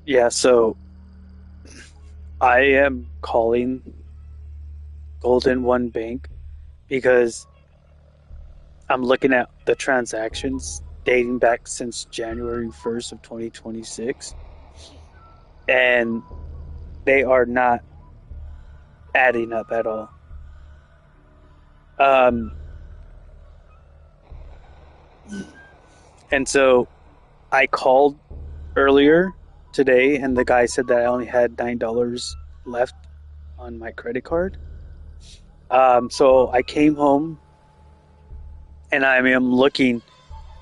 Yeah, so I am calling Golden One Bank because I'm looking at the transactions dating back since January 1st of 2026, and they are not adding up at all. Um, and so I called earlier today, and the guy said that I only had $9 left on my credit card. So I came home and I am looking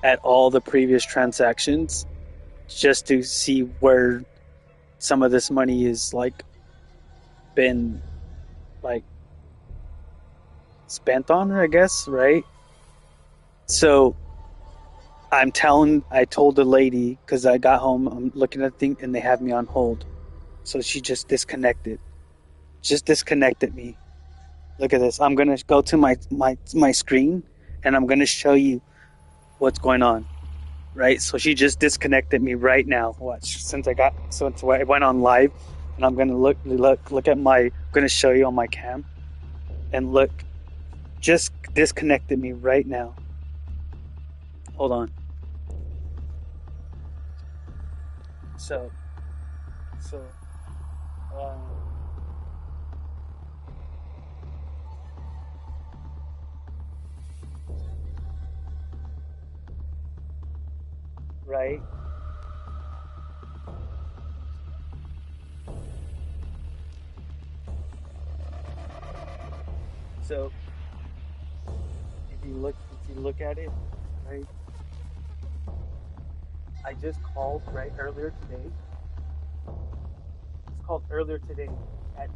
at all the previous transactions just to see where some of this money is like been like spent on, I guess, right? So I told the lady because I got home, I'm looking at the thing and they have me on hold. So she just disconnected me. Look at this. I'm gonna go to my screen and I'm gonna show you what's going on. Right? So she just disconnected me right now. Watch. Since I went on live, and I'm gonna look at my. I'm gonna show you on my cam, and look, just disconnected me right now. Hold on. So so um, right. So if you look at it, right. I just called right earlier today. It's called earlier today. At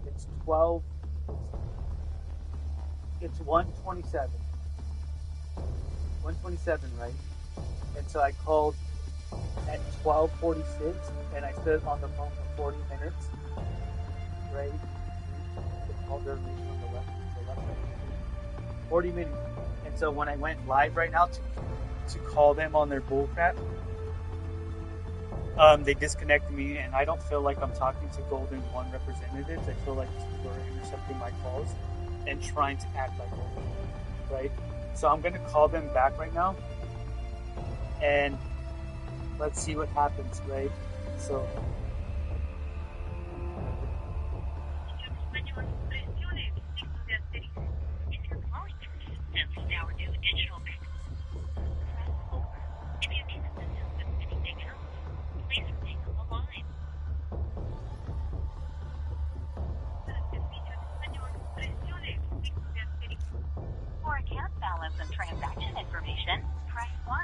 it's 12. It's 127. 127, right? And so I called at 12:46, and I stood on the phone for 40 minutes, right? The call duration on the left side, 40 minutes. And so when I went live right now to call them on their bullcrap, they disconnected me, and I don't feel like I'm talking to Golden One representatives. I feel like people are intercepting my calls and trying to act like Golden One, right? So I'm gonna call them back right now, and let's see what happens, right? So For account balance and transaction information, press 1.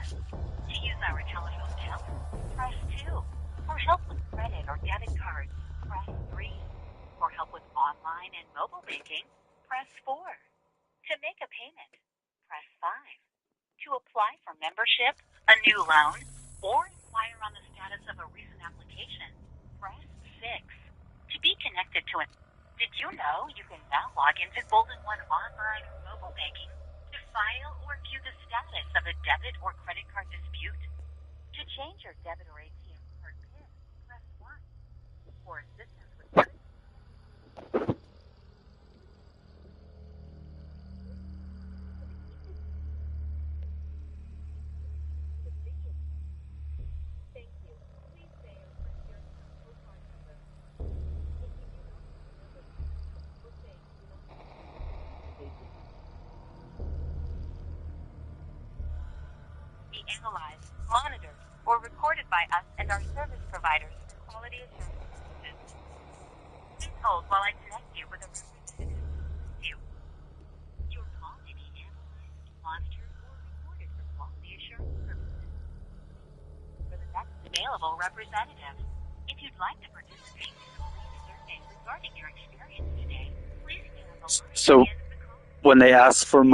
To use our telephone help, press 2. For help with credit or debit cards, press 3. For help with online and mobile banking, press 4. To make a payment, press 5. To apply for membership, a new loan, or inquire on the status of a recent application, press 6. To be connected to it, did you know you can now log into Golden One online or mobile banking to file or view the status of a debit or credit card dispute? To change your debit or ATM card PIN, press 1. For assistance with be analyzed, monitored, or recorded by us and our service providers for quality assurance purposes. Please hold while I connect you with a representative to you. Your call may be analyzed, monitored, or recorded for quality assurance purposes. For the next available representative, if you'd like to participate in a brief survey regarding your experience today, please stay on the line at so the end of the call. when they ask for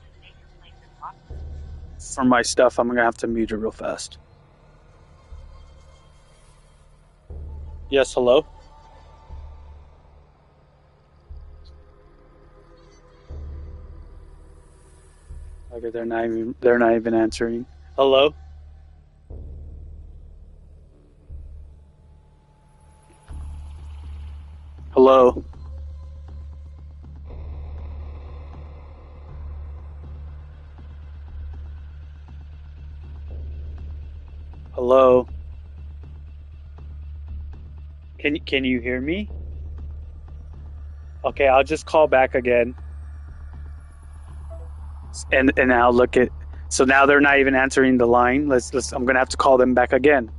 To save your place in line. my stuff, I'm gonna have to mute it real fast. Yes, hello. Okay, they're not even answering. Hello. Hello? Hello? Can you hear me? Okay, I'll just call back again and I'll look at. So now they're not even answering the line. Let's I'm gonna have to call them back again.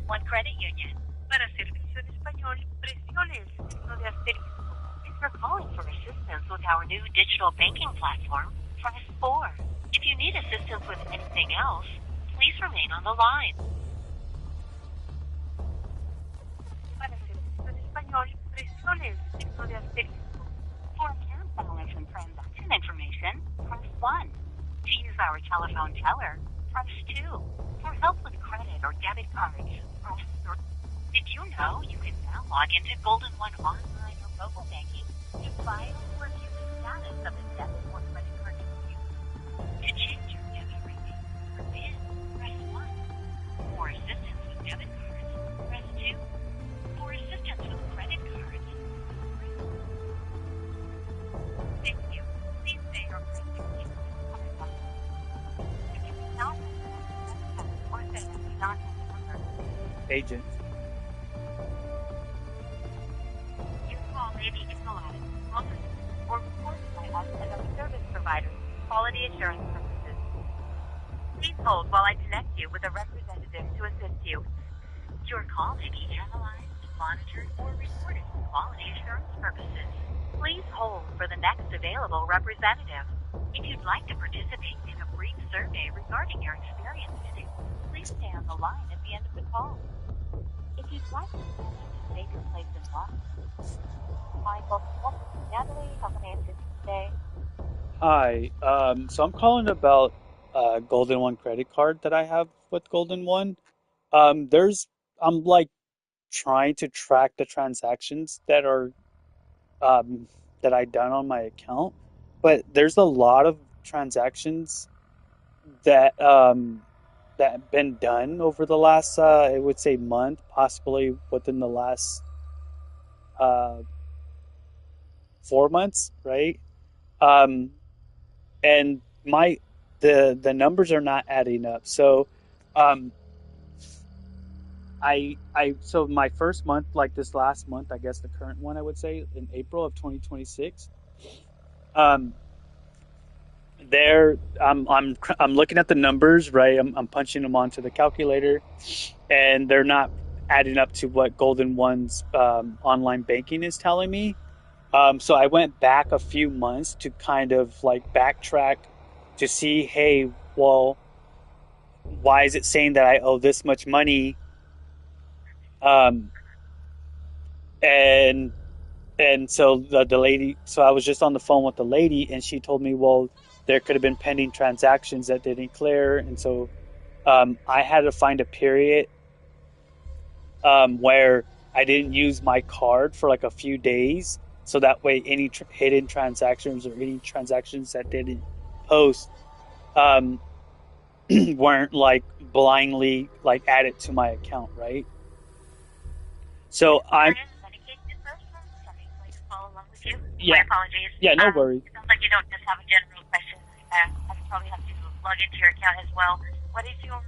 One Credit Union. Para servicio en español, presione el signo de asterisco. If you're calling for assistance with our new digital banking platform, press 4. If you need assistance with anything else, please remain on the line. Para servicio en español, presione el signo de asterisco. For account balance and transaction information, press 1. To use our telephone teller, press 2. For help with credit or debit cards, press 3. Did you know you can now log into Golden One online or mobile banking to file or view the status of a debit or credit card dispute? To change your debit rating or PIN, press 1. For assistance with debit cards, press 2. For assistance with credit cards, press 3. Thank you. Please say your credit card number. If you cannot or say that you not have Agent. Your call may be analyzed, monitored, or recorded by us and our service providers for quality assurance purposes. Please hold while I connect you with a representative to assist you. Your call may be analyzed, monitored, or recorded for quality assurance purposes. Please hold for the next available representative. If you'd like to participate in a brief survey regarding your experience today, please stay on the line at the end of the call. If you'd like to save your place in line, Michael, Natalie, how can I assist you today? Hi. So I'm calling about Golden One credit card that I have with Golden One. There's I'm like trying to track the transactions um that I done on my account, but there's a lot of transactions that that have been done over the last I would say month, possibly within the last uh 4 months, right? Um, and my the numbers are not adding up. So um I so my first month, like this last month, I guess the current one I would say in April of 2026, um there I'm looking at the numbers, right? I'm punching them onto the calculator and they're not adding up to what Golden One's online banking is telling me. So I went back a few months to kind of like backtrack to see, hey, well, why is it saying that I owe this much money? Um, and so the lady, so I was just on the phone with the lady, and she told me, well, there could have been pending transactions that didn't clear, and so I had to find a period where I didn't use my card for like a few days, so that way any hidden transactions or any transactions that didn't post um, weren't like blindly like added to my account, right? So I'm Medication person? Sorry, like to follow along with you. My yeah, apologies. yeah, no worries. It sounds like you don't just have a general question. I probably have to log into your account as well. What is your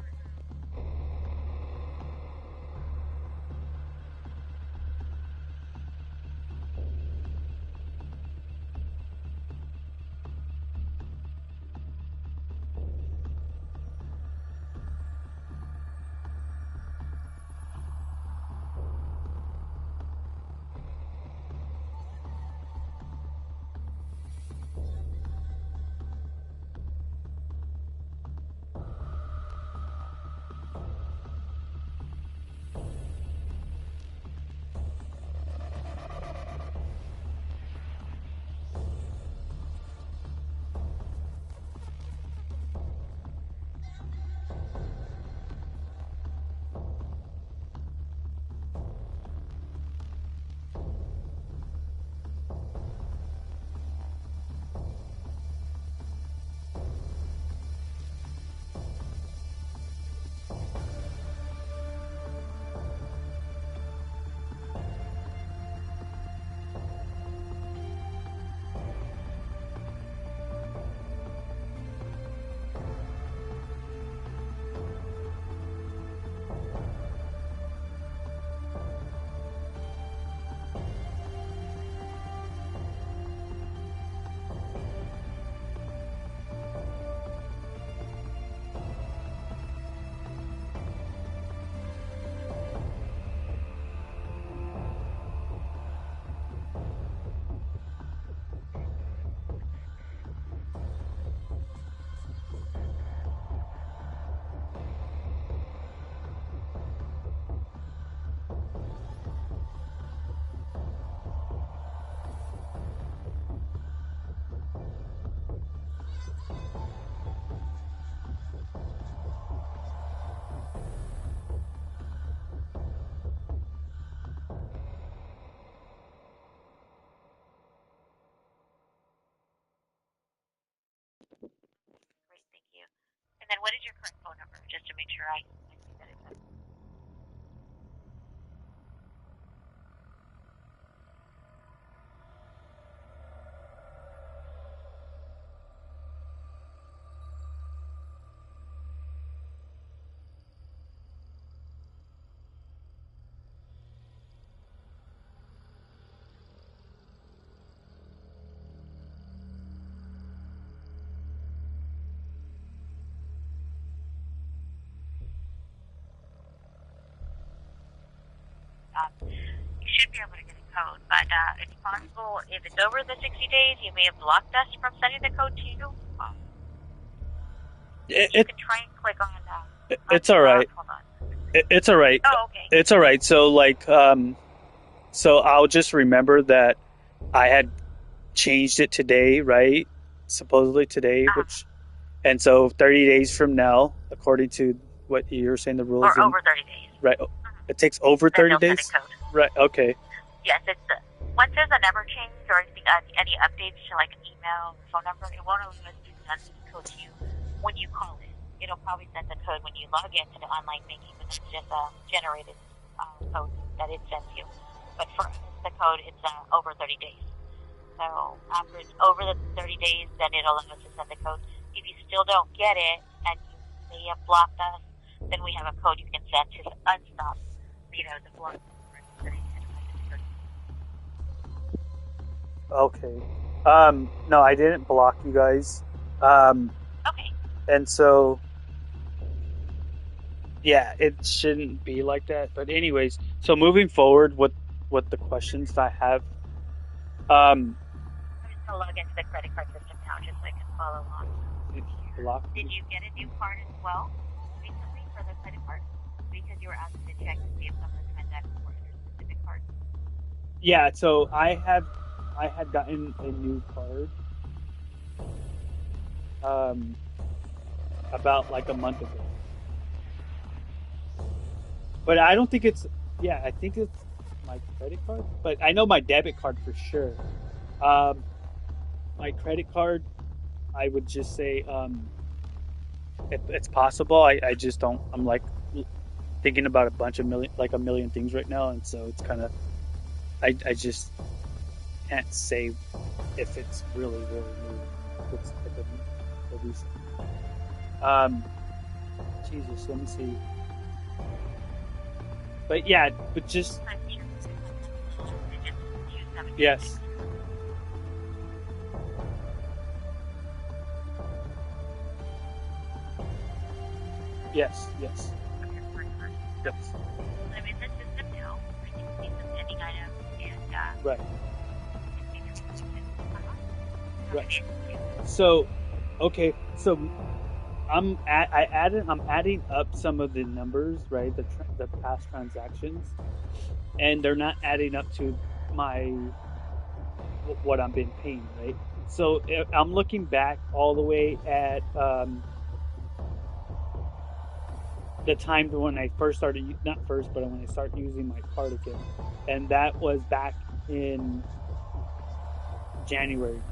then what is your current phone number, just to make sure I see that it's you should be able to get a code, but it's possible if it's over the 60 days, you may have blocked us from sending the code to you. You can try and click on it's all right. Hold on. It's all right. Oh, okay. It's all right. So like, so I'll just remember that I had changed it today, right? Supposedly today, and so 30 days from now, according to what you're saying, the rules. Or over 30 days. Right. It takes over 30 days? Send a code. Right. Okay. Yes, once there's a number change or anything, any updates to like an email, phone number, it won't always send the code to you when you call it. It'll probably send the code when you log into the online banking, but it's just a generated code that it sends you. But for us, the code, it's over 30 days. So after it's over the 30 days, then it'll allow us to send the code. If you still don't get it and you may have blocked us, then we have a code you can send to unstop, the block. Okay. No, I didn't block you guys. Okay. And so, yeah, it shouldn't be like that. But anyways, so moving forward, what the questions I have, I'm just gonna log into the credit card system now, just so I can follow along. Did you get a new card as well recently for the credit card? Because you were asked to check to see if some of the transactions were under specific cards. Yeah, so I had gotten a new card about like a month ago. But I don't think it's I think it's my credit card, but I know my debit card for sure. My credit card, I would just say it's possible. I just don't. I'm like thinking about a million things right now, and so it's kind of I just can't say if it's really new. It's like a recent. Jesus, let me see. But yeah, but just yes. Yes. Yes. I'm in the system now. I can see some pending items and right. Right. So, okay. So I'm adding up some of the numbers, right? The past transactions, and they're not adding up to what I'm been paying, right? So I'm looking back all the way at the time when I first started, not first, but when I started using my card again, and that was back in January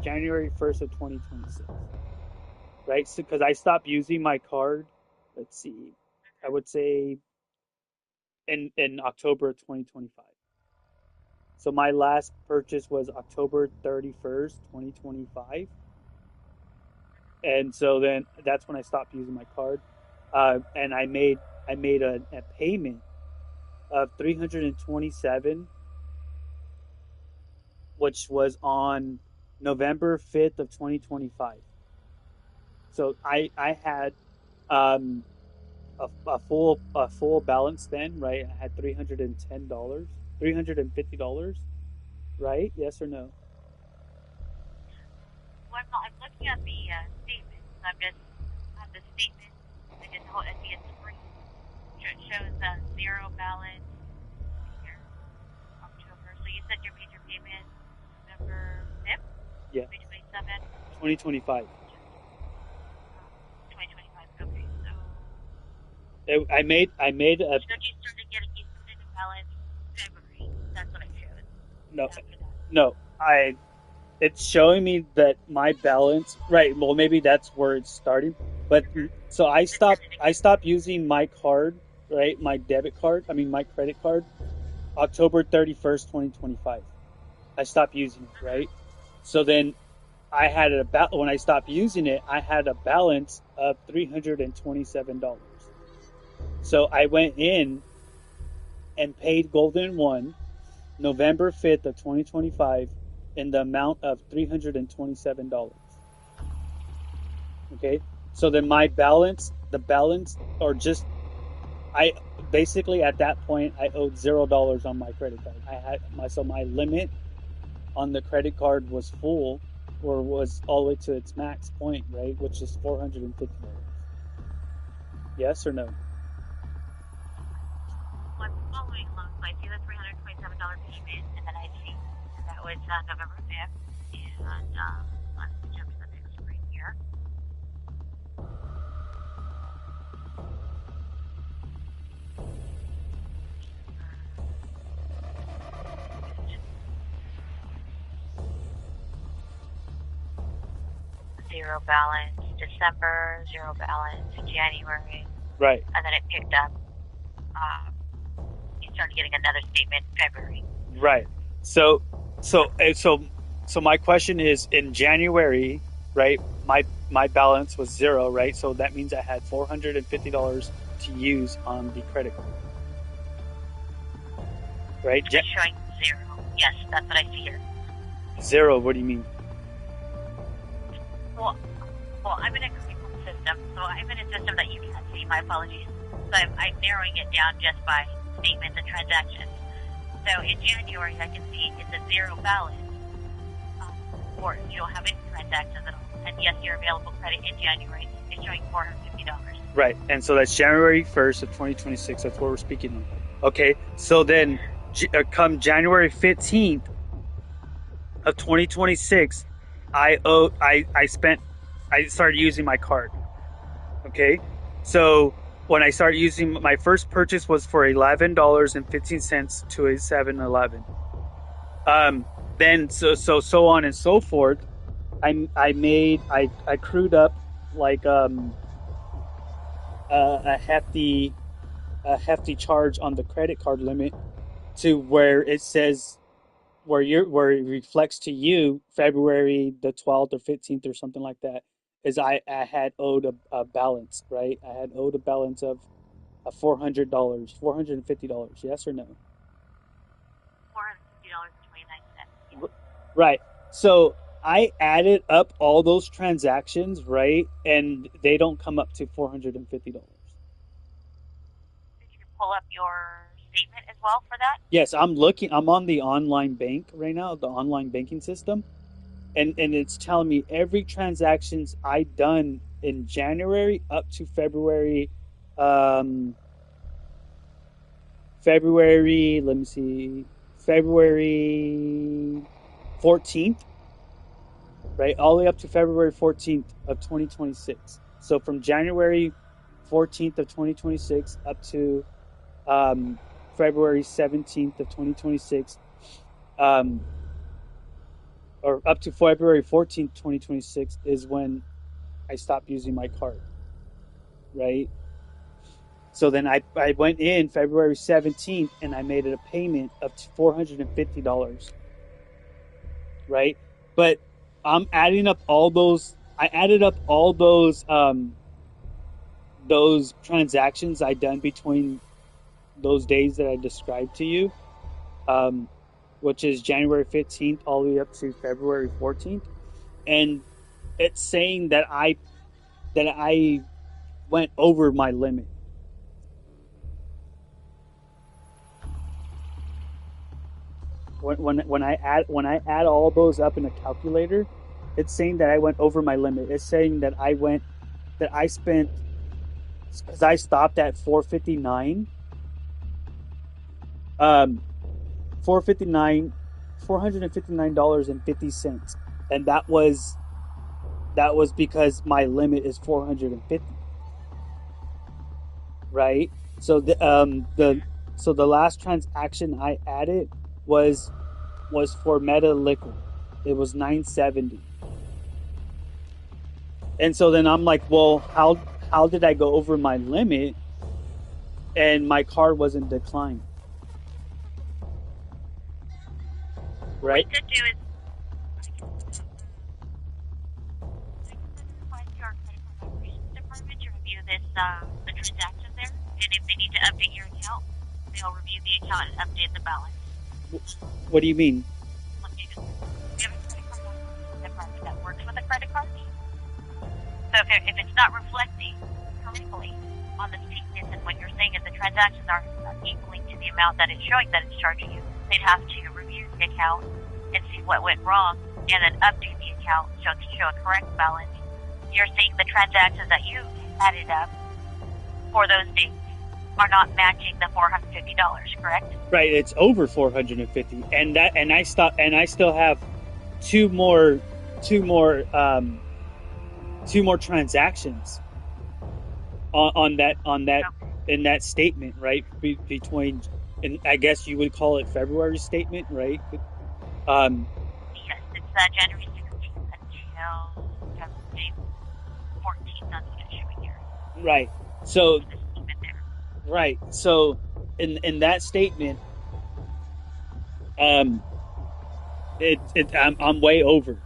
1st of 2026, right? So because I stopped using my card, let's see, I would say in October of 2025. So my last purchase was October 31st, 2025. And so then that's when I stopped using my card, and I made a payment of $327, which was on November 5th of 2025. So I had a full balance then, right? I had $310, $350, right? Yes or no? Well, I'm looking at the statement. I'm just on the statement. I see a screen. It shows zero balance here, October. So you said you made your payment November 5th? Yeah. 2027? 2025. 2025. Okay, so I made a. So you started getting used to the balance February. That's what I showed. No, it's showing me that my balance, right? Well, maybe that's where it's starting. But so I stopped using my card, right? My debit card, I mean my credit card, October 31st, 2025. I stopped using it, right? So then I had when I stopped using it, I had a balance of $327. So I went in and paid Golden One November 5th of 2025 in the amount of $327. Okay. So then my balance, the balance, or just, I basically at that point, I owed $0 on my credit card. So my limit on the credit card was full, or was all the way to its max point, right? Which is $450. Yes or no? I'm following along, so I see the $327 payment, and then I see that was November 5th, and let's jump to the next screen here. 0 balance December, 0 balance January, Right. and then it picked up. You started getting another statement in February. Right. So my question is, in January, right? My balance was 0, right? So that means I had $450 to use on the credit card, right? It's showing 0. Yes, that's what I see here. 0. What do you mean? Well, I'm in a Google system, so I'm in a system that you can't see. My apologies. So I'm narrowing it down just by statements and transactions. So in January, I can see it's a 0 balance, or you don't have any transactions at all. And yes, your available credit in January is showing $450. Right. And so that's January 1st of 2026. That's what we're speaking on. Okay. So then come January 15th of 2026, I started using my card. Okay. So when I started using, my first purchase was for $11.15 to a 7-Eleven. Then so on and so forth. I crewed up like a hefty charge on the credit card limit, to where it says, where it reflects to you February the 12th or 15th or something like that, is I had owed a balance, right? I had owed a balance of $400, $450. Yes or no? $450.29. Right. So I added up all those transactions, right? And they don't come up to $450. Did you pull up your statement as well for that? Yes, I'm on the online bank right now, the online banking system. And it's telling me every transactions I done in January up to February, let me see, February 14th, right? All the way up to February 14th of 2026. So from January 14th of 2026 up to February 17th of 2026, or up to February 14th, 2026 is when I stopped using my card, right? So then I went in February 17th and I made it a payment of $450, right? But I'm adding up all those. I added up all those transactions I done between those days that I described to you, which is January 15th all the way up to February 14th, and it's saying that I went over my limit. When I add all those up in a calculator, it's saying that I went over my limit. It's saying that I spent, because I stopped at 459. $459.50, and that was because my limit is 450, right? So the last transaction I added was for Meta Liquid. It was 970. And so then I'm like, well, how did I go over my limit and my card wasn't declined? What Right? you could do is request your credit card operations department to review the transactions there, and if they need to update your account, they'll review the account and update the balance. What do you mean? Look, we have a credit card operations department that works with a credit card. So if it's not reflecting correctly on the statements, and what you're saying is the transactions aren't equaling to the amount that it's showing that it's charging you, they'd have to review the account and see what went wrong, and then update the account so it can show a correct balance. You're saying the transactions that you added up for those dates are not matching the $450, correct? Right, it's over 450, and I still have two more transactions on that in that statement, right? Between, and I guess you would call it February statement, right? Yes, it's January 16th until February 14th. That's what it's showing here. Right. So The statement there. right. So in that statement, I'm way over.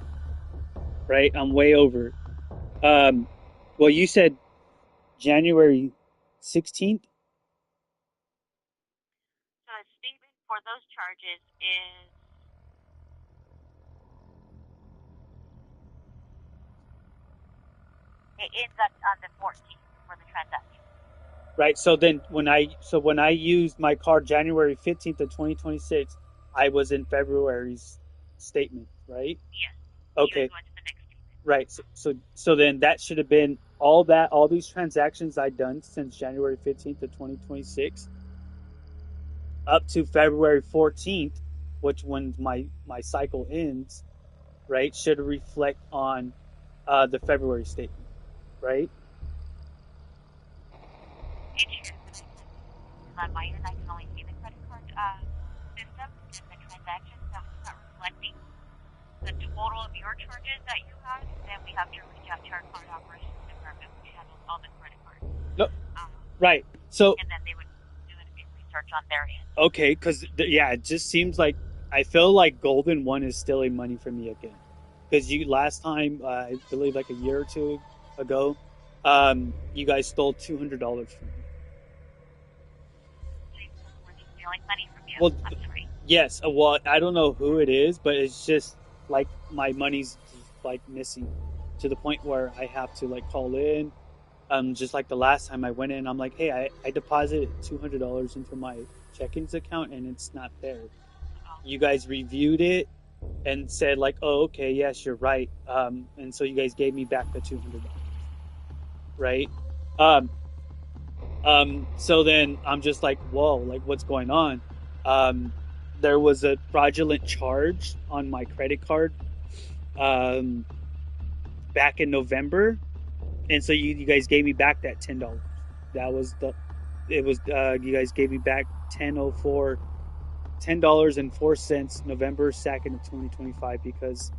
Right. I'm way over. Well, you said January 16th. So a statement for those charges is it ends up on the 14th for the transaction. Right. So then when I used my card January 15th of 2026, I was in February's statement, right? Yes. Okay. You go into the next statement. Right. So then that should have been all these transactions I'd done since January 15th of 2026 up to February 14th, which when my cycle ends, right, should reflect on the February statement, right? It should, but on my end, I can only see the credit card system and the transactions, so it's not reflecting the total of your charges that you had. Then we have to reach out to our card operations department, which handles all the credit cards. No, right. So And then they would do a research on their end. okay, because yeah, it just seems like I feel like Golden One is stealing money from me again. Because you last time, I believe like a year or two ago, you guys stole $200 from me. Were they stealing money from you? Well, I'm sorry. yes. Well, I don't know who it is, but it's just like my money's like missing to the point where I have to like call in. Just like the last time I went in, I'm like, hey, I deposited $200 into my checkings account and it's not there. You guys reviewed it and said like, oh, okay, yes, you're right. And so you guys gave me back the $200, right? So then I'm just like, whoa, like what's going on? There was a fraudulent charge on my credit card back in November, and so you guys gave me back that $10. That was you guys gave me back $10.04 November 2nd of 2025 because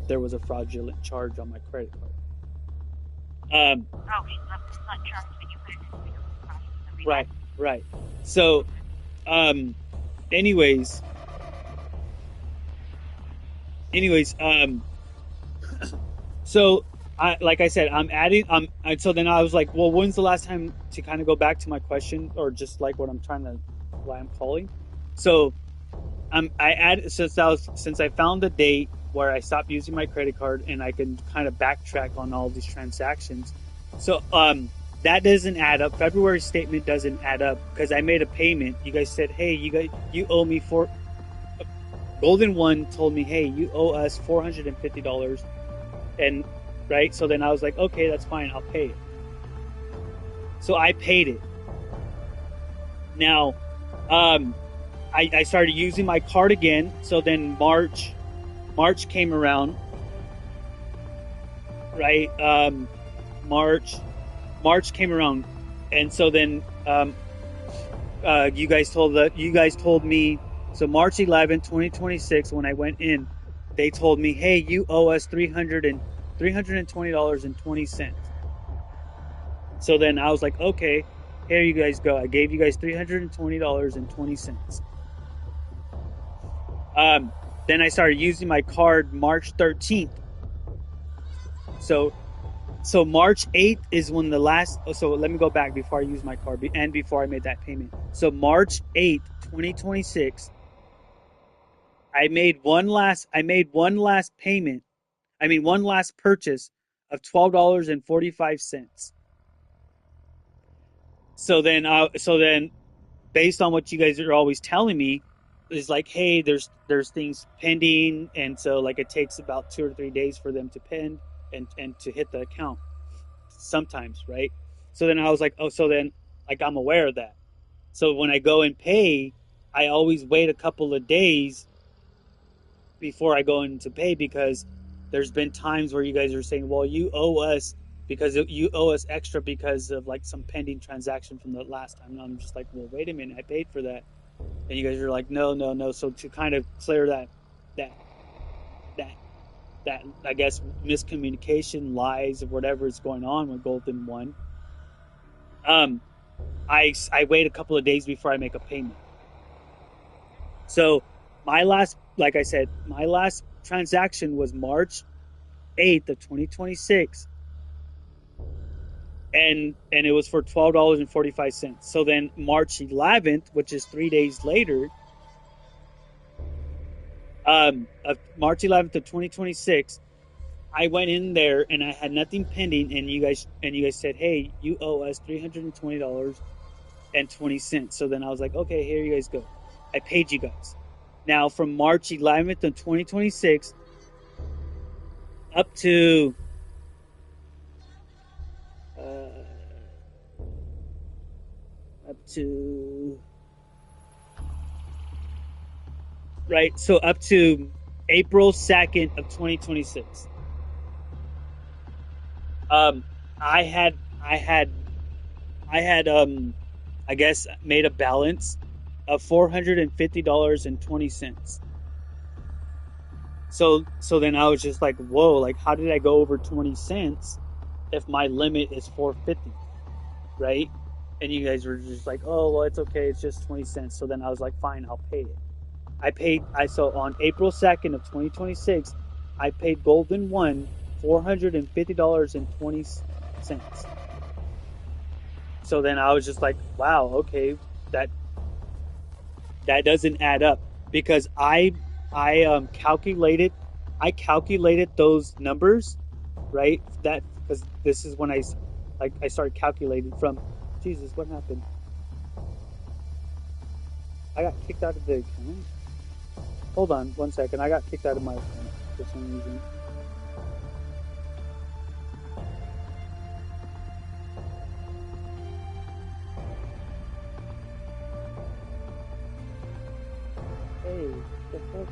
there was a fraudulent charge on my credit card. Oh, it's not charged when you put it in the process. Right. So, anyways, so like I said, I'm adding. So then I was like, well, when's the last time, to kind of go back to my question, or just like why I'm calling. So, I added since I found the date where I stopped using my credit card, and I can kind of backtrack on all these transactions. So, that doesn't add up. February statement doesn't add up because I made a payment. You guys said, hey, you owe me Golden One told me, hey, you owe us $450, and right. So then I was like, okay, that's fine. I'll pay it. So I paid it. Now, I started using my card again. So then March came around, right? March came around, and so then you guys told me. So March 11th, 2026, when I went in, they told me, hey, you owe us $320.20. So then I was like, okay, here you guys go. I gave you guys $320.20. Then I started using my card March 13th. So March 8th is when the last. So let me go back before I use my card and before I made that payment. So March 8th, 2026, I made one last payment. I mean one last purchase of $12.45. So then based on what you guys are always telling me is like, hey, there's things pending, and so like it takes about 2 or 3 days for them to pend and to hit the account sometimes, right? So then I was like, oh, so then like I'm aware of that. So when I go and pay, I always wait a couple of days before I go in to pay, because there's been times where you guys are saying, well, you owe us because you owe us extra because of like some pending transaction from the last time. And I'm just like, well, wait a minute, I paid for that. And you guys are like, no, no, no. So to kind of clear that, that, that, I guess, miscommunication, lies, or whatever is going on with Golden One, um, I wait a couple of days before I make a payment. So like I said, my last transaction was March 8th of 2026, and it was for $12.45. So then March 11th, which is 3 days later, of March 11th of 2026, I went in there and I had nothing pending, and you guys said, hey, you owe us $320.20. So then I was like, okay, here you guys go. I paid you guys. Now from March 11th of 2026 up to uh, up to right, so up to April 2nd of 2026. Um, I had I had I had I guess made a balance of $450.20. So then I was just like, whoa, like how did I go over 20 cents if my limit is 450, right? And you guys were just like, oh well, it's okay, it's just 20 cents. So then I was like, fine, I'll pay it. So on April 2nd of 2026, I paid Golden One $450.20. So then I was just like, wow, okay, that that doesn't add up, because I calculated those numbers, right? That because this is when I started calculating from. Jesus, what happened? I got kicked out of the account. Hold on 1 second. I got kicked out of my account for some reason. Hey, the fuck?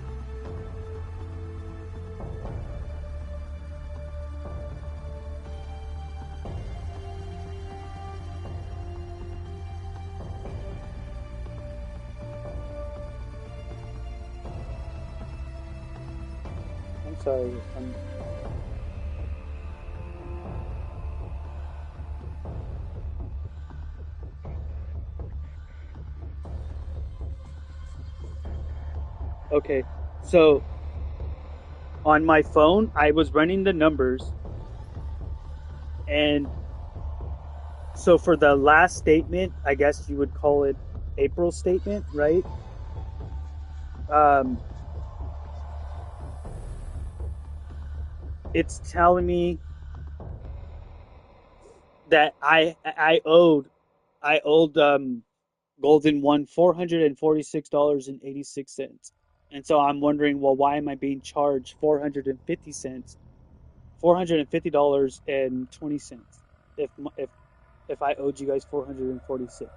I'm sorry. Okay. So on my phone, I was running the numbers, and so for the last statement, I guess you would call it April statement, right? Um, it's telling me that I owed Golden One $446.86. And so I'm wondering, well, why am I being charged 450 cents, $450.20 if I owed you guys 446?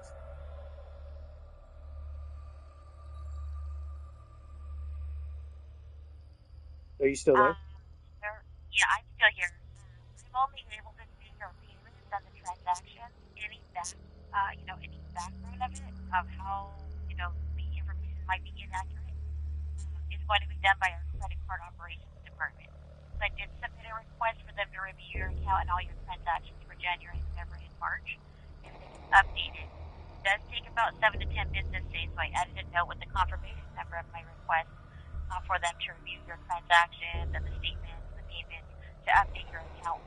Are you still there? Um, yeah, I'm still here. I'm only able to see your payments and the transaction. Any background of how, the information might be inaccurate, is going to be done by our credit card operations department. So I did submit a request for them to review your account and all your transactions for January, February, and March. And it's updated. It does take about 7 to 10 business days, so I added a note with the confirmation number of my request for them to review your transactions and the statements, the payments, to update your account.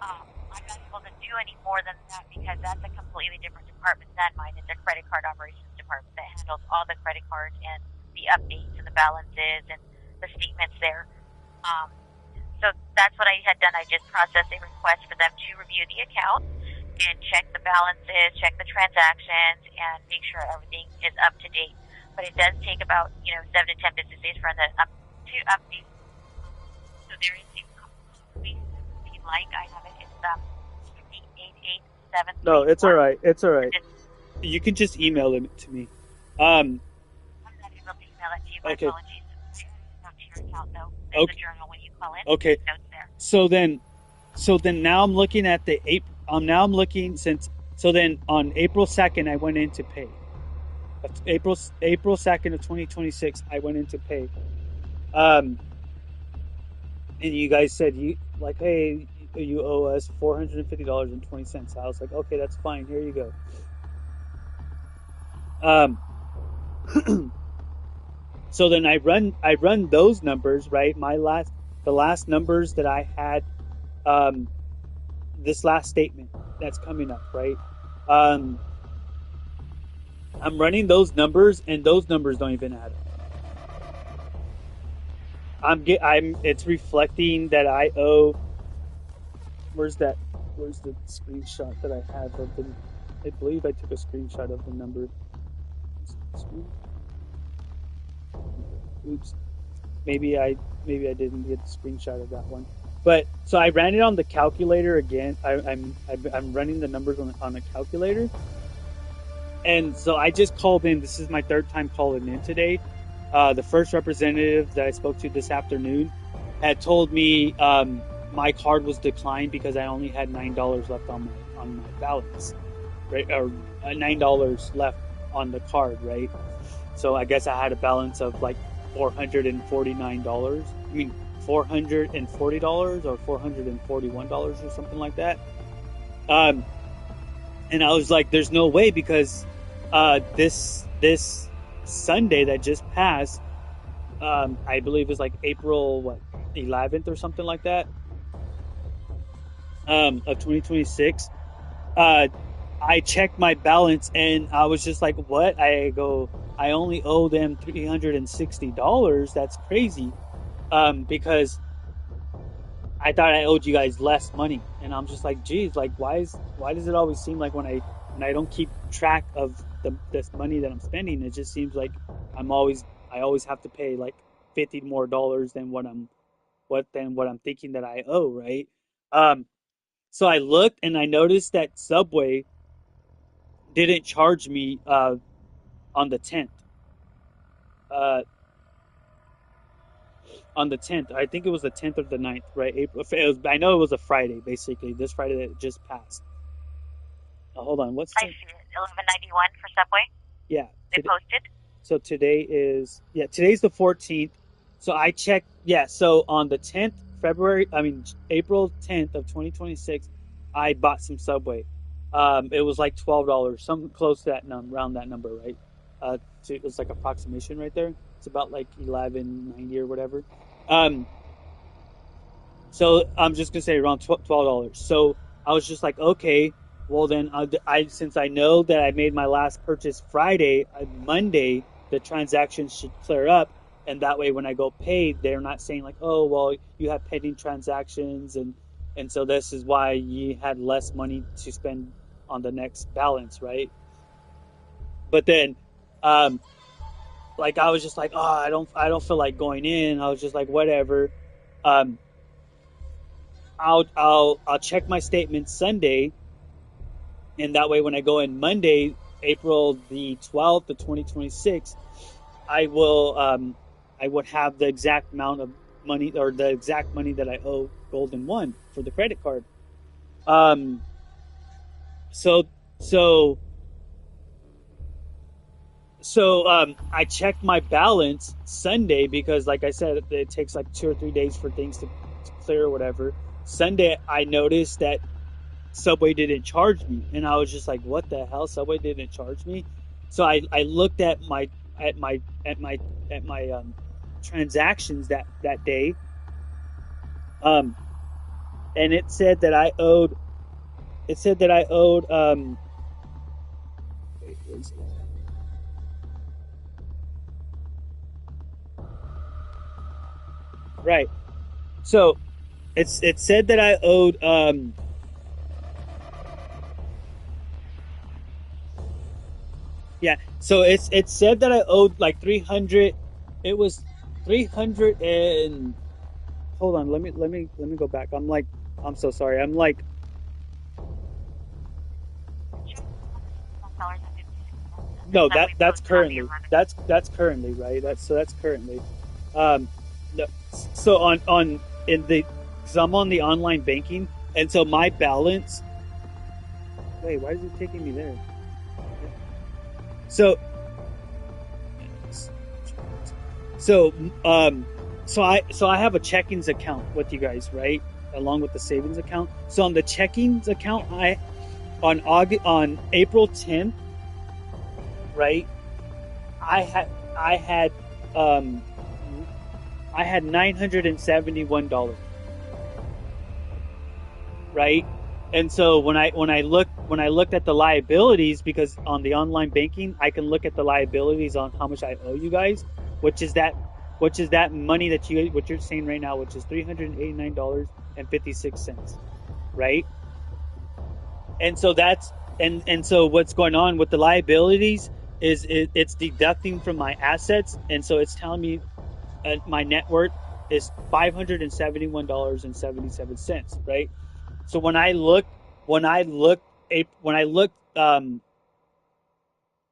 I'm not able to do any more than that because that's a completely different department than mine. It's a credit card operations department that handles all the credit cards and the updates and the balances and the statements there. So that's what I had done. I just processed a request for them to review the account and check the balances, check the transactions, and make sure everything is up to date. But it does take about 7 to 10 business days for them to update. So there is a confirmation if you'd like. I have it. It's 8887. No, it's all right. It's all right. You can just email it to me. I'm not able to email it to you. My Okay. apologies. I added a note to your account, though. There's Okay. a journal when you call in. Okay. Notes there. So then now I'm looking at the so then on April 2nd I went in to pay. April 2nd of 2026 I went in to pay. And you guys said hey, you owe us $450.20. I was like, okay, that's fine. Here you go. So then I run those numbers, right? The last numbers that I had, this last statement that's coming up, right? I'm running those numbers, and those numbers don't even add up. It's reflecting that I owe. Where's the screenshot that I have of the? I believe I took a screenshot of the number. Oops. Maybe I didn't get the screenshot of that one. But so I ran it on the calculator again. I'm running the numbers on a calculator. And so I just called in. This is my third time calling in today. The first representative that I spoke to this afternoon had told me my card was declined because I only had $9 left on my balance, right? Or $9 left on the card, right? So I guess I had a balance of like $449. I mean, $440 or $441 or something like that. And I was like, "There's no way," because this Sunday that just passed, I believe it was like April 11th or something like that, of 2026. I checked my balance and I was just like, "What?" I go, "I only owe them $360. That's crazy." Because I thought I owed you guys less money, and I'm just like, "Geez, like why does it always seem like when I don't keep track of this money that I'm spending, it just seems like I always have to pay like $50 more than what I'm thinking that I owe, right?" So I looked and I noticed that Subway didn't charge me on the 10th. On the 10th, I think it was the 10th or the 9th, right? I know it was a Friday, basically. This Friday that just passed. Hold on, what's I see it. 1191 for Subway. Yeah. They posted. So today's the 14th. So I checked. Yeah. So on the 10th, April 10th of 2026, I bought some Subway. It was like $12, something close to that around that number, right? So it was like approximation right there. It's about like $11.90 or whatever. So I'm just gonna say around $12. So I was just like, okay, well then since I know that I made my last purchase Friday, Monday the transaction should clear up, and that way when I go paid, they're not saying like, oh well, you have pending transactions, and so this is why you had less money to spend on the next balance, right? But then, like I was just like, oh, I don't feel like going in. I was just like, whatever. I'll check my statement Sunday, and that way when I go in Monday, April the 12th of 2026, I would have the exact amount of money, or the exact money that I owe Golden One for the credit card. So So I checked my balance Sunday because, like I said, it takes like 2 or 3 days for things to clear or whatever. Sunday, I noticed that Subway didn't charge me, and I was just like, "What the hell? Subway didn't charge me?" So I looked at at my at my my transactions that day, um, and it said that I owed. It said that I owed. Wait, where is it? Right. So it said that I owed. Yeah. So it said that I owed like 300. It was 300 and hold on. Let me go back. I'm so sorry. I'm like Is no, that we that's posted on the currently. 11th. That's currently, right? That's currently. Um, no, so on in the so I'm on the online banking, and so my balance. Wait, why is it taking me there? So so um so I have a checkings account with you guys, right? Along with the savings account. So on the checkings account, I on April 10th, right? I had I had um I had $971, right? And so when I looked at the liabilities, because on the online banking I can look at the liabilities on how much I owe you guys, which is that which is that money that you what you're saying right now, which is $389.56, right? And so that's and so what's going on with the liabilities is it's deducting from my assets, and so it's telling me my net worth is $571.77, right? So when I looked, when I looked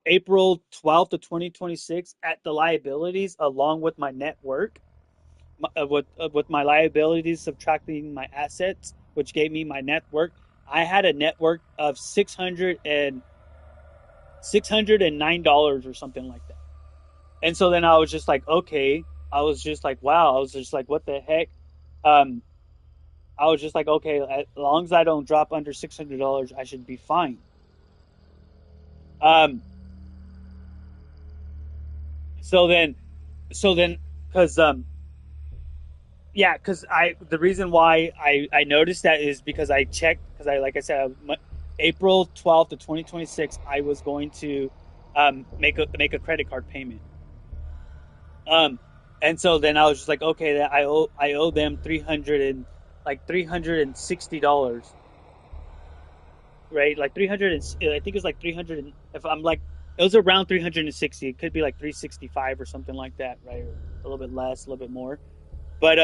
April 12th of 2026 at the liabilities along with my net worth, with my liabilities subtracting my assets, which gave me my net worth, I had a net worth of $609 or something like that. And so then I was just like, okay, I was just like, wow, I was just like, what the heck? Um, I was just like, okay, as long as I don't drop under $600, I should be fine. Um, so then, so then, because yeah, because the reason why I noticed that is because I checked, because I like I said, April 12th of 2026, I was going to make a credit card payment. Um, and so then I was just like, okay, that I owe them 360 dollars, right? Like 300, I think it's like 300. If I'm like, it was around 360. It could be like 365 or something like that, right? Or a little bit less, a little bit more. But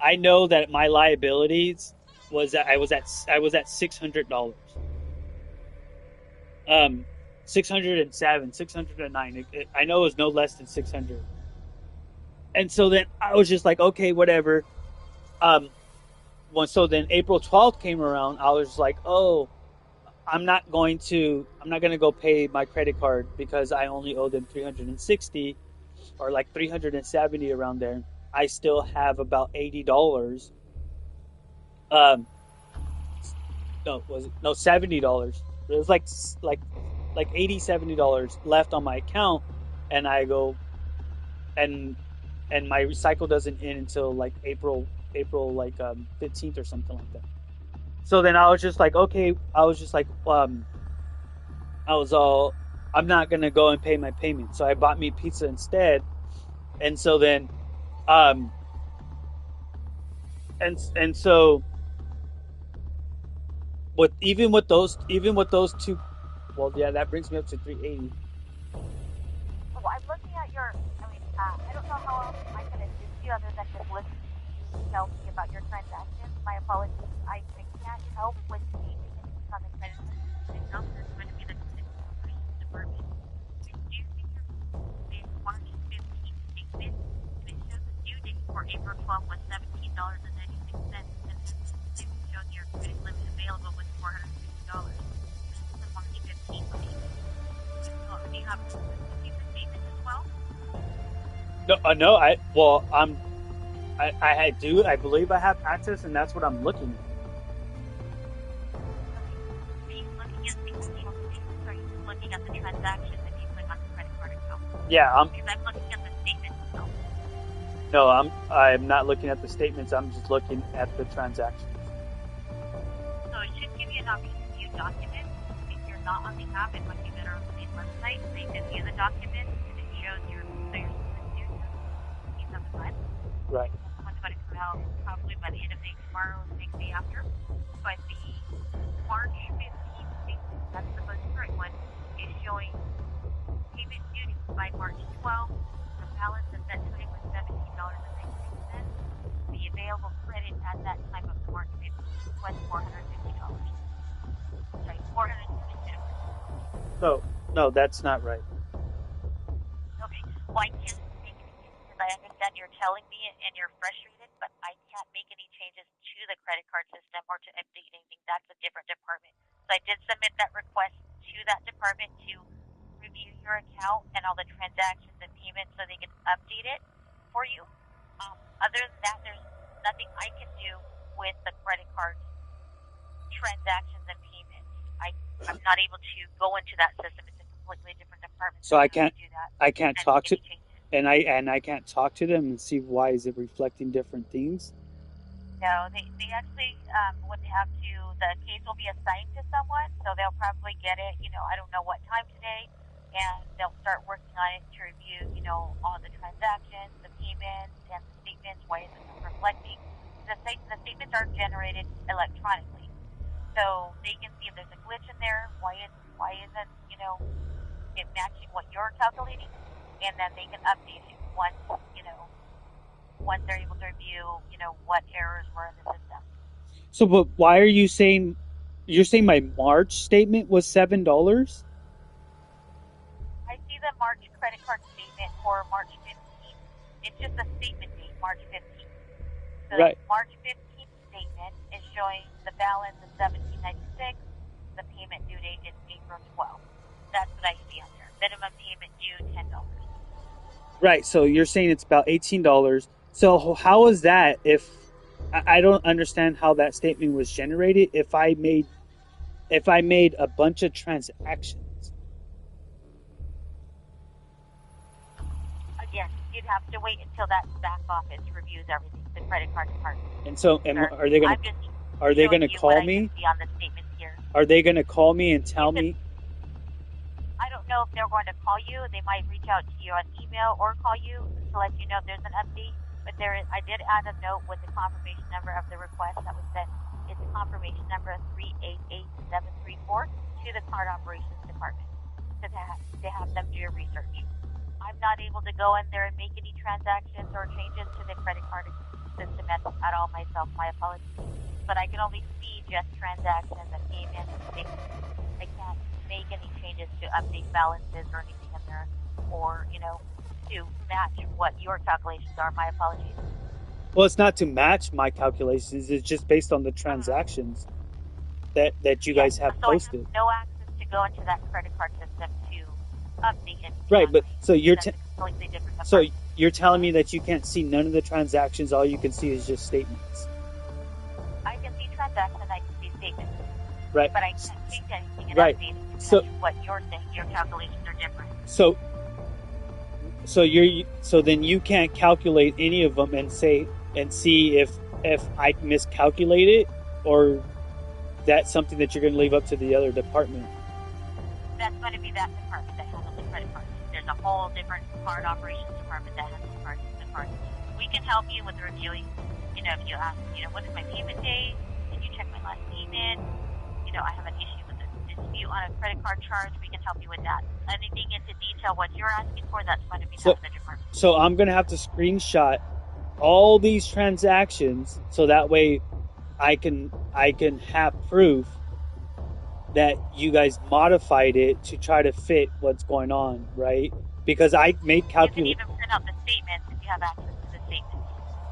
I know that my liabilities was that I was at $600. 607, 609. I know it was no less than 600. And so then I was just like, okay, whatever. Um, so then April 12th came around. I was like, oh, I'm not going to go pay my credit card because I only owe them 360 or like 370 around there. I still have about $80. Um, no, was it no $70? It was like 80 $70 left on my account, and I go and my cycle doesn't end until like April like 15th or something like that. So then I was just like, okay, I was just like, I was all, I'm not gonna go and pay my payment. So I bought me pizza instead. And so then, um, and so even with those two, well, yeah, that brings me up to 380. Well, I'm looking at your, I don't know how else I can assist you other than just listen to you tell me about your transactions. My apologies. I can't help with the information on the credit account. There's going to be the information department. We do think the March 15th statement, and it shows the due date for April 12th was $17.96, and this statement shows your credit limit available was $450. This is the March 15th statement. So do you have the No, no. I do. I believe I have access, and that's what I'm looking at. Okay. Are you looking at the actual statements, or are you just looking at the transactions if you click on the credit card account? Yeah, Because I'm looking at the statement itself. no, I'm not looking at the statements. I'm just looking at the transactions. So it should give you an option to view documents. If you're not on the app, it might be better on the main website. So you can view the documents, and it shows your players piece of the time. Right. Someone's going to come out probably by the end of the day tomorrow, the next day after. But the March 15th statement, that's the most current one, is showing payment due by March 12th. The balance of that today was $17.96. The available credit at that time of the March 15th was $450. Sorry, $452. So no, that's not right. Okay. Well, I can't make any changes because I understand you're telling me and you're frustrated, but I can't make any changes to the credit card system or to update anything. That's a different department. So I did submit that request to that department to review your account and all the transactions and payments so they can update it for you. Other than that, there's nothing I can do with the credit card transactions and payments. I'm not able to go into that system. It's a completely different department So that I can can't only do that I can't and talk make to any changes. and I can't talk to them and see why is it reflecting different things. No, they actually would have to, the case will be assigned to someone, so they'll probably get it, I don't know what time today, and they'll start working on it to review, all the transactions, the payments, and the statements, why isn't it reflecting? The statements are generated electronically, so they can see if there's a glitch in there, why isn't, it matching what you're calculating, and then they can update it once they're able to review, what errors were in the system. So, but why are you saying you're saying my March statement was $7? I see the March credit card statement for March 15th. It's just a statement date, March 15th. The Right. March 15th statement is showing the balance of $17.96. The payment due date is April 12th. That's what I see on there. Minimum payment due $10. Right. So you're saying it's about $18. So how is that if I don't understand how that statement was generated if I made a bunch of transactions. Again, you'd have to wait until that back office reviews everything, the credit card department. And so and Sir, are I'm just they going showing to you what call I can me? see on the statements here. Are they going to call me and You tell can me? I don't know if they're going to call you. They might reach out to you on email or call you to let you know if there's an update. But I did add a note with the confirmation number of the request that was sent. It's confirmation number 388734 to the card operations department to have them do your research. I'm not able to go in there and make any transactions or changes to the credit card system at all myself. My apologies. But I can only see just transactions and payments and statements. I can't make any changes to update balances or anything in there, or to match what your calculations are. My apologies. Well, it's not to match my calculations. It's just based on the Uh-huh. transactions that you Yes. guys have So I have posted. no access to go into that credit card system to update anything Right, on but my end so because that's a completely different so department. you're telling Uh-huh. me that you can't see none of the transactions. All you can see is just statements. I can see transactions, I can see statements, Right. but I can't change anything and Right. update it to So match what you're saying. Your calculations are different. so so then you can't calculate any of them and say and see if I miscalculate it, or that's something that you're going to leave up to the other department. That's going to be that department that handles the credit cards. There's a whole different card operations department that handles the cards. We can help you with reviewing. If you ask, what is my payment date? Can you check my last payment? I have an issue with a dispute on a credit card charge. We can help you with that. Anything into detail what you're asking for, that's going to be So done in the department. so I'm going to have to screenshot all these transactions so that way I can have proof that you guys modified it to try to fit what's going on, right? Because I made You can calculate. even print out the statements if you have access to the statements.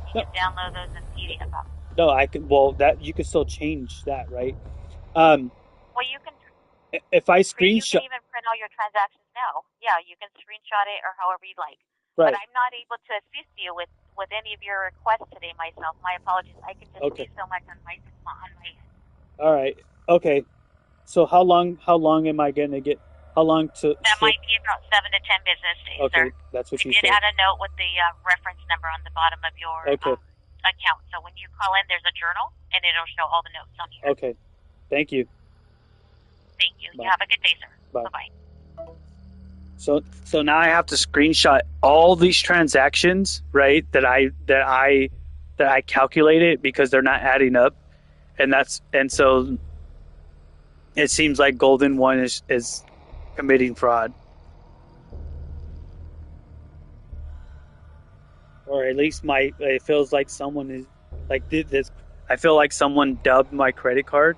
You No, can download those in PDF out. no, I can. Well, that you can still change that, right? Um, Well, you can if I you can screenshot, even print all your transactions now. Yeah, you can screenshot it or however you like. But Right. I'm not able to assist you with any of your requests today myself. My apologies. I can just Okay. see so much on my end. All right. Okay. So how long am I gonna get? How long to That sit? might be about 7 to 10 business days, Okay, sir. that's what I you did said. add a note with the reference number on the bottom of your Okay. account. So when you call in, there's a journal, and it'll show all the notes on here. Okay. Thank you. Thank you. You Bye. have a good day, sir. Bye. Bye-bye. So now I have to screenshot all these transactions, right? That I calculated because they're not adding up, and so it seems like Golden One is committing fraud, or at least it feels like someone is like did this. I feel like someone dubbed my credit card,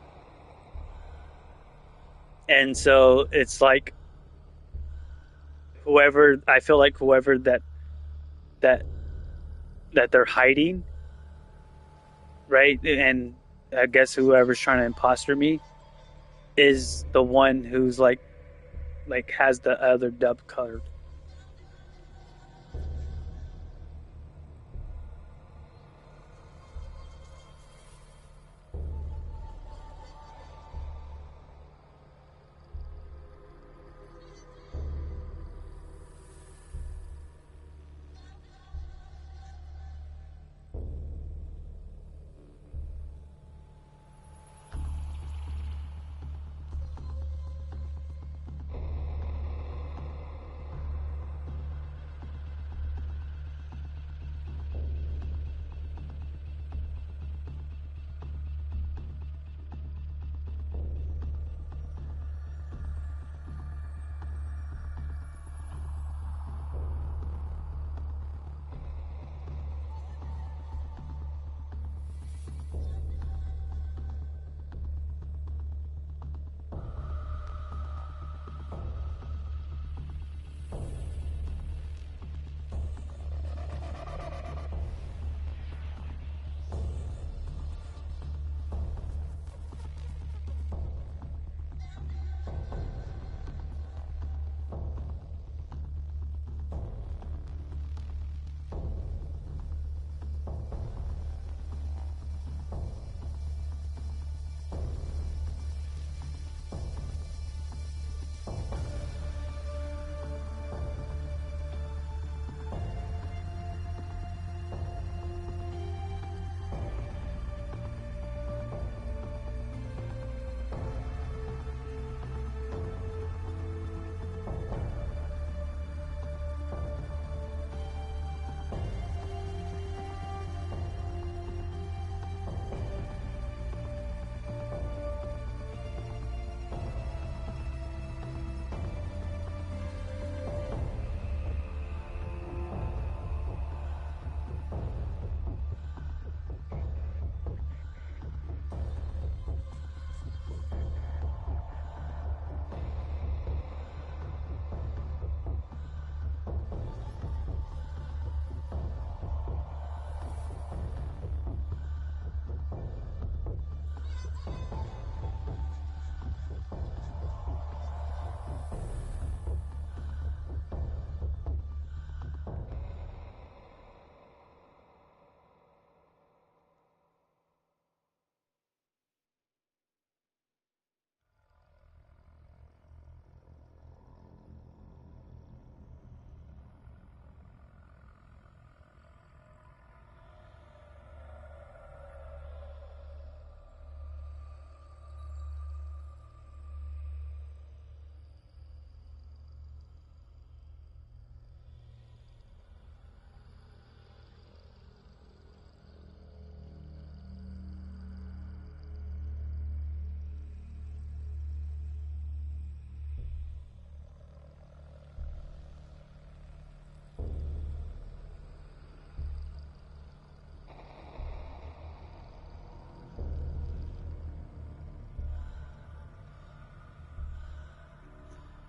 and so it's like whoever I feel like whoever that that they're hiding, right? And I guess whoever's trying to imposter me is the one who's like has the other dub card.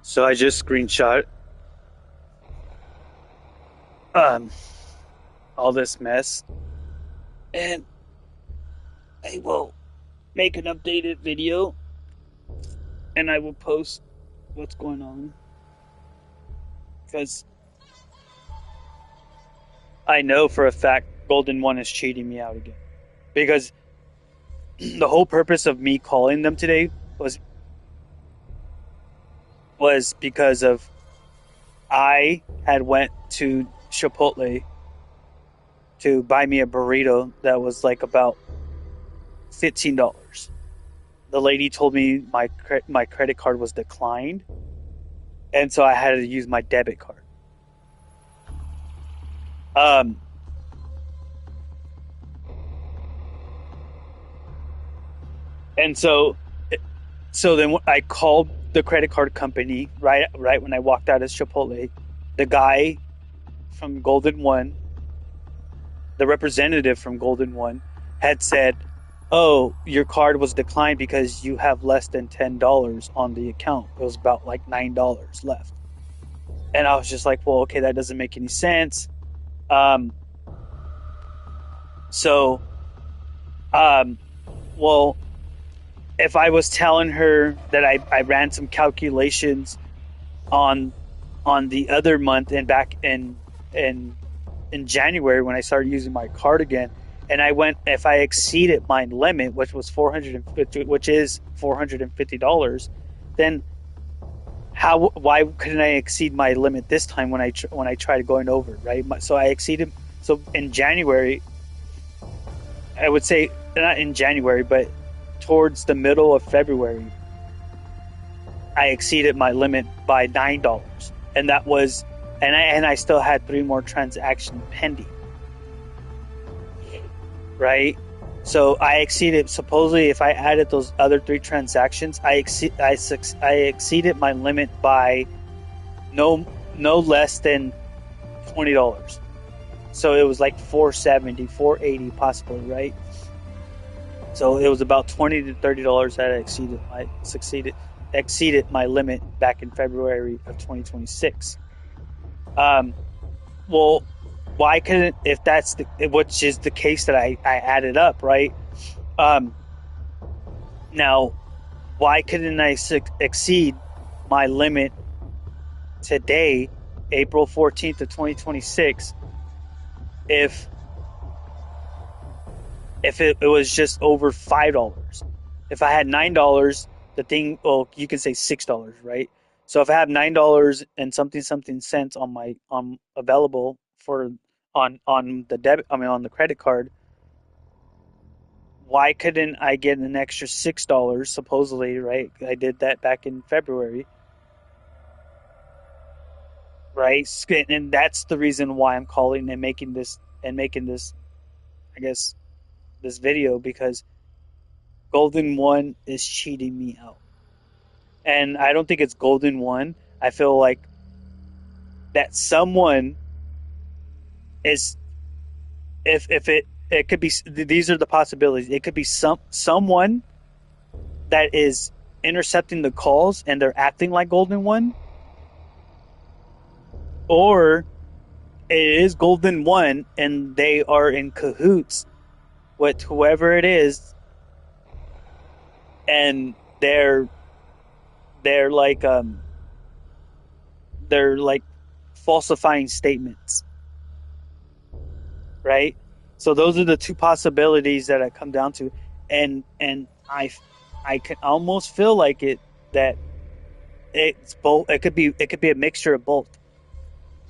So I just screenshot um all this mess, and I will make an updated video, and I will post what's going on because I know for a fact Golden One is cheating me out again because the whole purpose of me calling them today was because of I had went to Chipotle to buy me a burrito that was like about $15. The lady told me my credit card was declined, and so I had to use my debit card. Um, and so then I called the credit card company right when I walked out of Chipotle. The guy from Golden One, the representative from Golden One, had said, "Oh, your card was declined because you have less than $10 on the account. It was about like $9 left." And I was just like, "Well, okay, that doesn't make any sense." Um, so, um, well, if I was telling her that I ran some calculations on the other month and back in in January when I started using my card again, and I went if I exceeded my limit, which was 450, which is $450, then why couldn't I exceed my limit this time when I tried going over, right? So I exceeded. So in January, I would say not in January, but towards the middle of February, I exceeded my limit by $9, and that was, and I still had three more transactions pending, right? So I exceeded. Supposedly, if I added those other three transactions, I exceeded my limit by no less than $20. So it was like 470, 480 possibly, right? So it was about $20 to $30 that I exceeded my limit back in February of 2026. Um, well, why couldn't, if that's which is the case that I added up, right? Um, now, why couldn't I exceed my limit today, April 14th of 2026, if it was just over $5? If I had $9, the thing, well, you can say $6, right? So if I have $9 and something cents on my on available for on the debit, I mean on the credit card, why couldn't I get an extra $6 supposedly, right? I did that back in February, right? And that's the reason why I'm calling and making this, I guess, this video, because Golden One is cheating me out. And I don't think it's Golden One. I feel like that someone is, if it could be, these are the possibilities. It could be someone that is intercepting the calls and they're acting like Golden One, or it is Golden One and they are in cahoots with whoever it is, and they're like they're like falsifying statements, right? So those are the two possibilities that I come down to, and I can almost feel like it that it's both. It could be a mixture of both,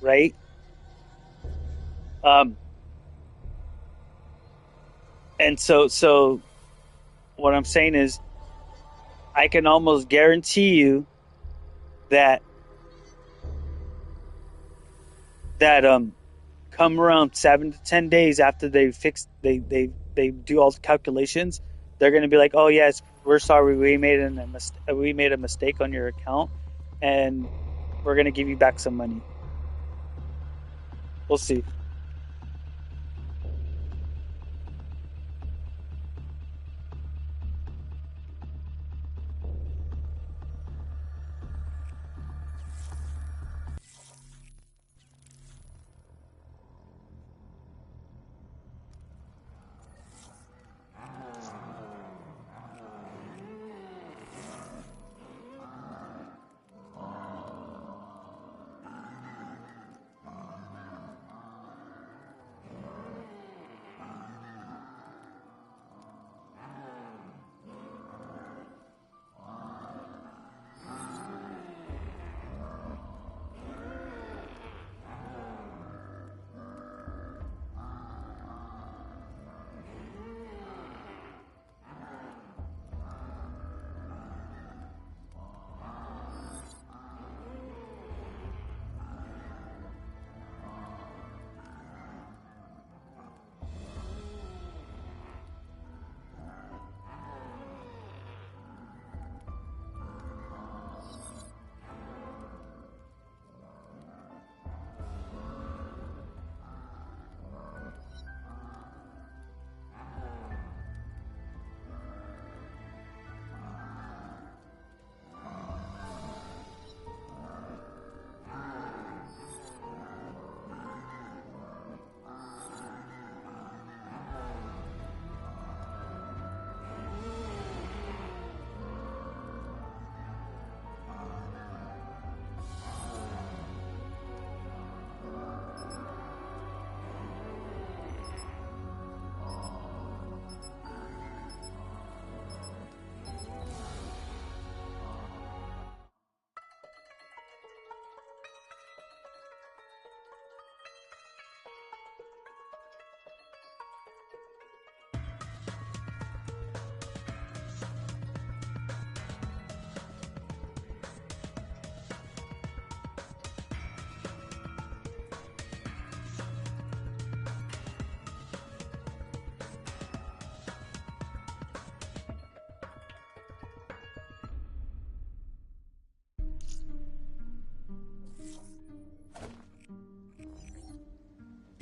right? Um, and so what I'm saying is I can almost guarantee you that that come around 7 to 10 days after they do all the calculations, they're going to be like, "Oh yes, we're sorry, we made a mistake on your account, and we're going to give you back some money." We'll see.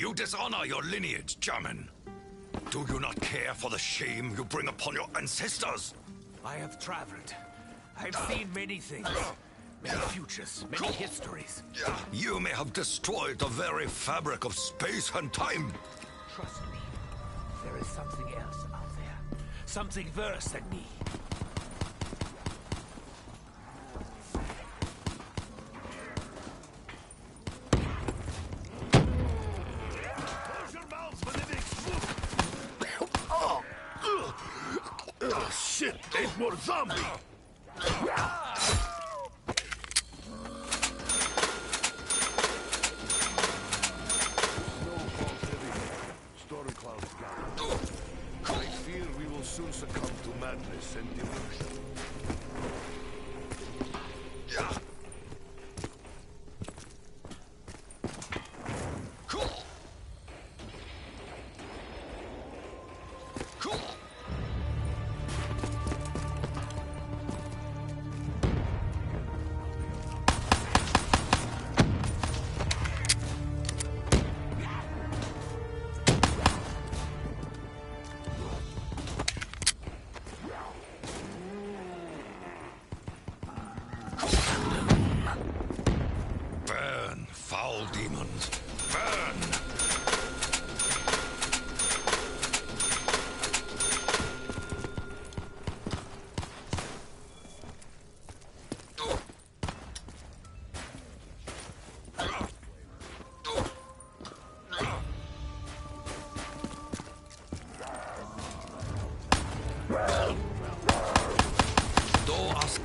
You dishonor your lineage, German. Do you not care for the shame you bring upon your ancestors? I have traveled. I've seen many things. Many futures, many histories. You may have destroyed the very fabric of space and time. Trust me, there is something else out there. Something worse than me. Close your mouths when they explode! Oh, shit! There's more zombie! Storm clouds gather. I fear we will soon succumb to madness and delusion. Burn, foul demons. Burn! Do us.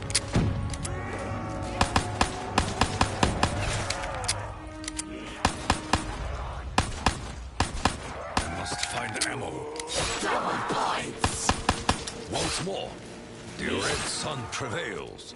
I must find ammo. Once more, the red sun prevails.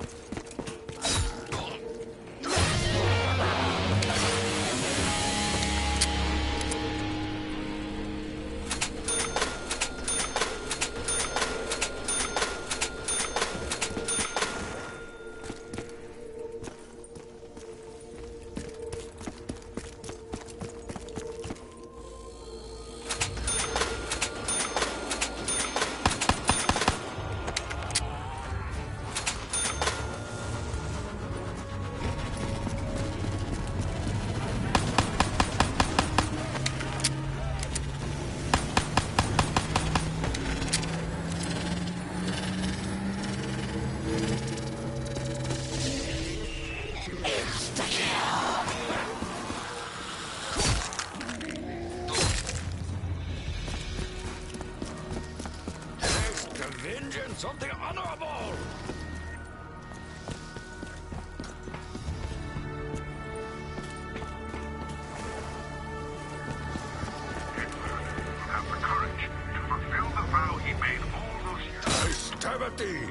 The vengeance of the honorable! Have the courage to fulfill the vow he made all those years. I stab at thee!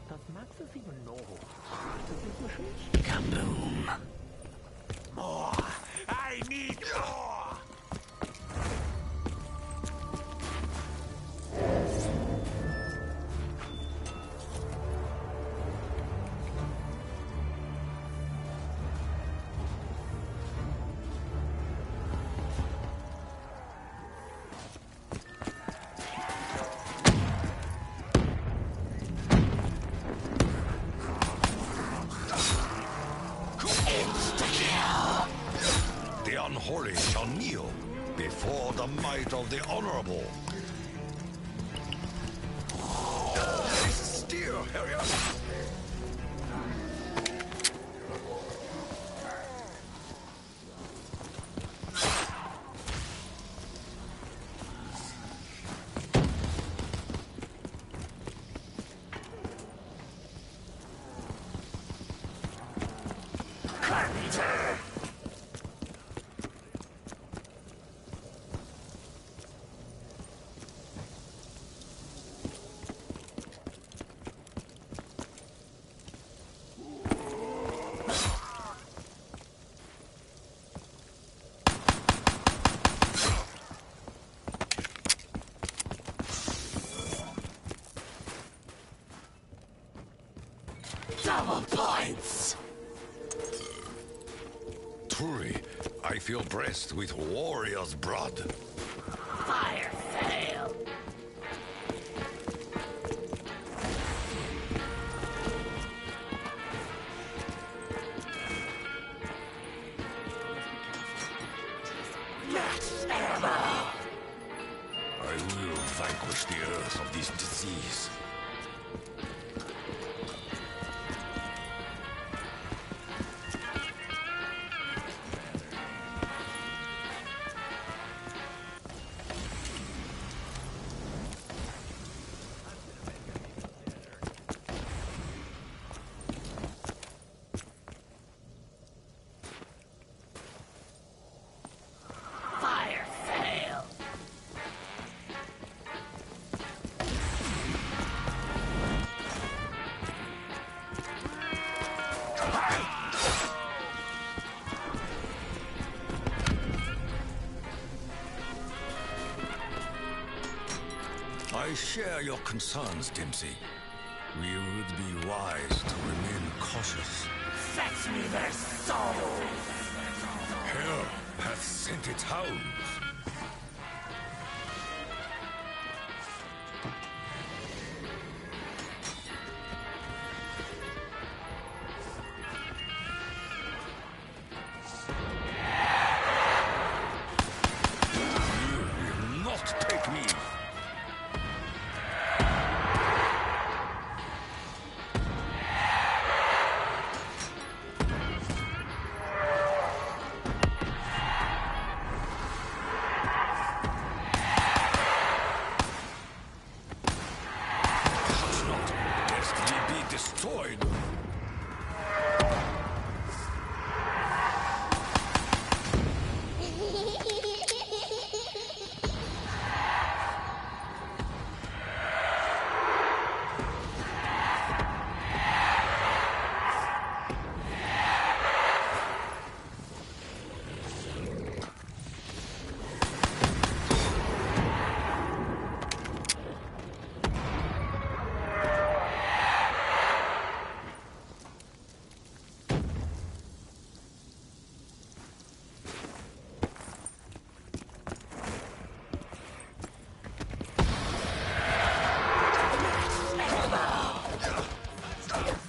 Does Maxis even know his machines? Kaboom! More! I need more! The unholy shall kneel before the might of the honorable. Steer, Harrier! points. Truly, I feel blessed with warrior's blood. Fire sale. Max ammo. I will vanquish the earth of this disease. Fire sale. I share your concerns, Dempsey. We would be wise to remain cautious. Fetch me their souls. Hell hath sent its hounds. You will not take me. Touch not, lest ye be destroyed.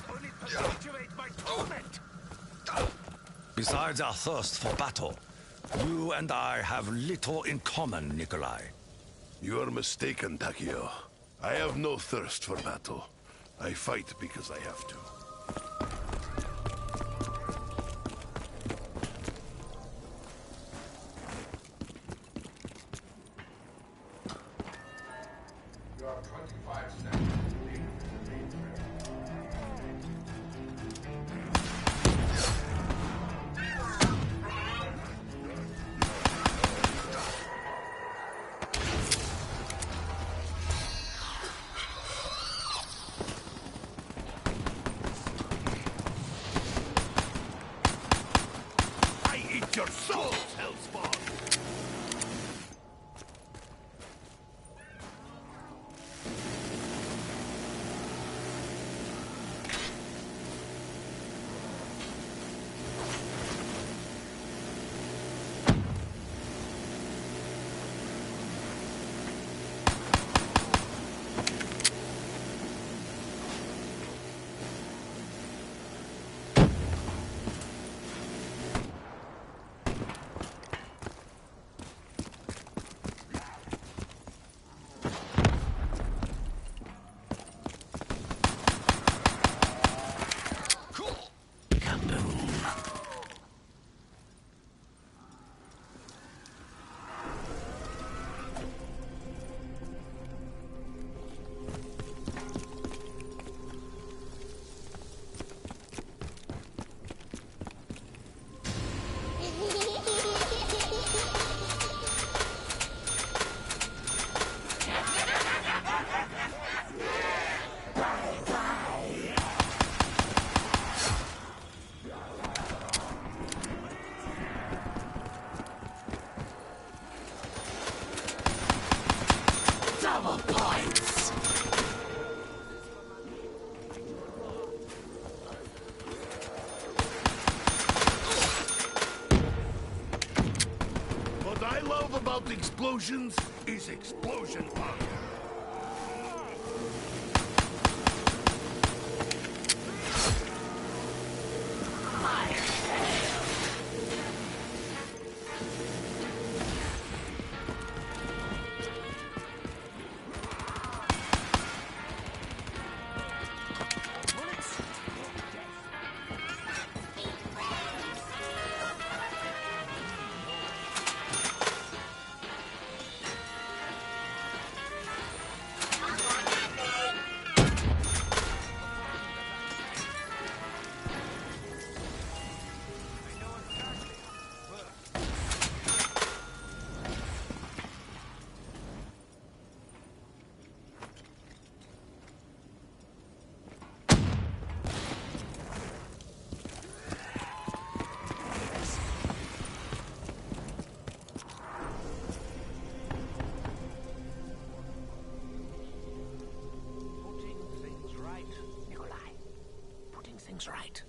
Only perpetuate my torment. Besides our thirst for battle, you and I have little in common, Nikolai. You are mistaken, Takio. I have no thirst for battle. I fight because I have to. I eat your souls, Hellspawn! without explosions is explosion punk. Right.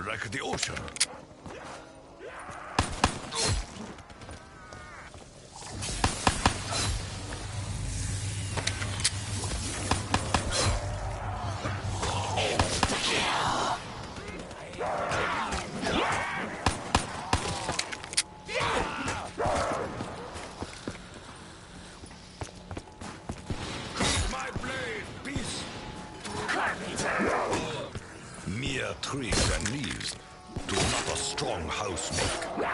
Like the ocean. My blade, peace. Mere twigs and leaves do not a strong house make.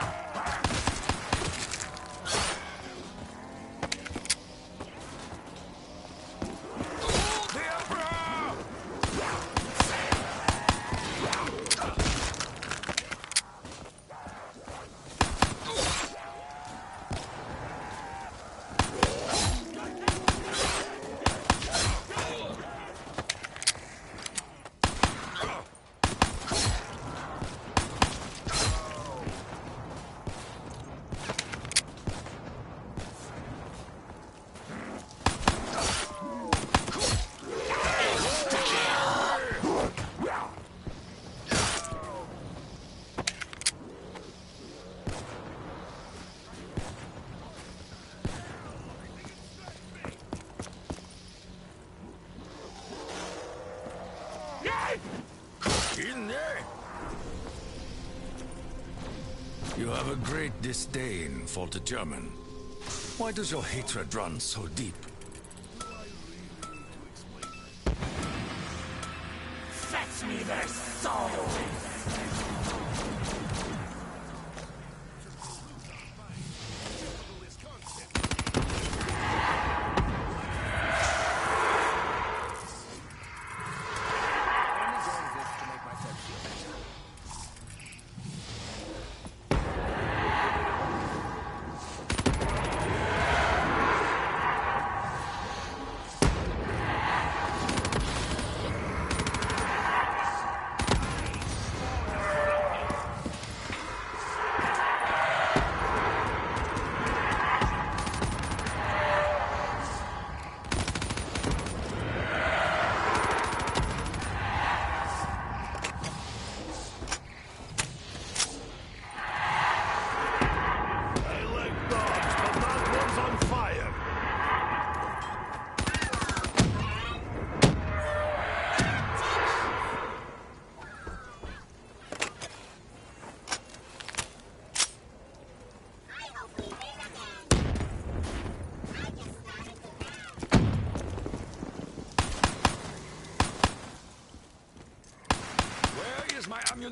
In there. You have a great disdain for the German. Why does your hatred run so deep? Fetch me their souls!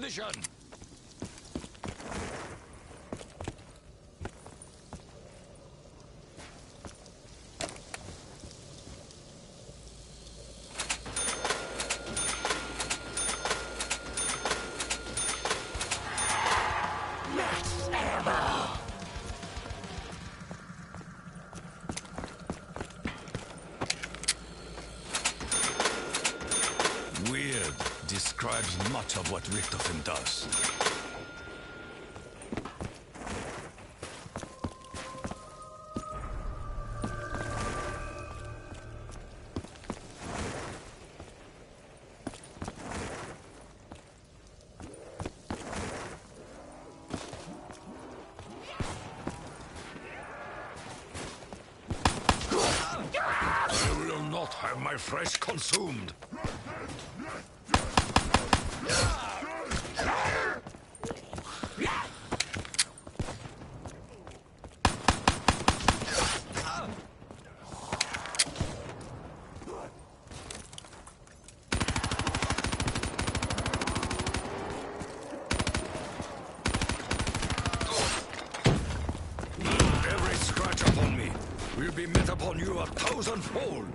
position! Weird describes much of what Richtofen does. I will not have my flesh consumed. Every scratch upon me will be met upon you 1,000-fold.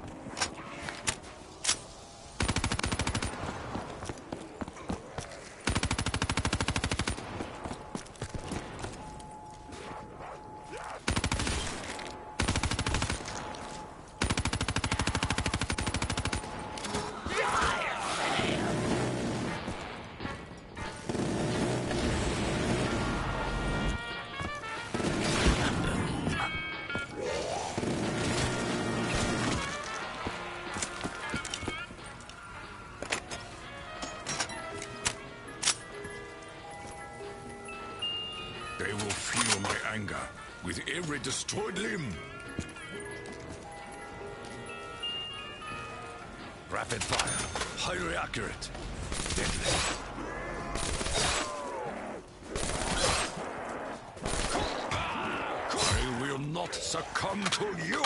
They will feel my anger with every destroyed limb. Rapid fire, highly accurate, deadly. I will not succumb to you!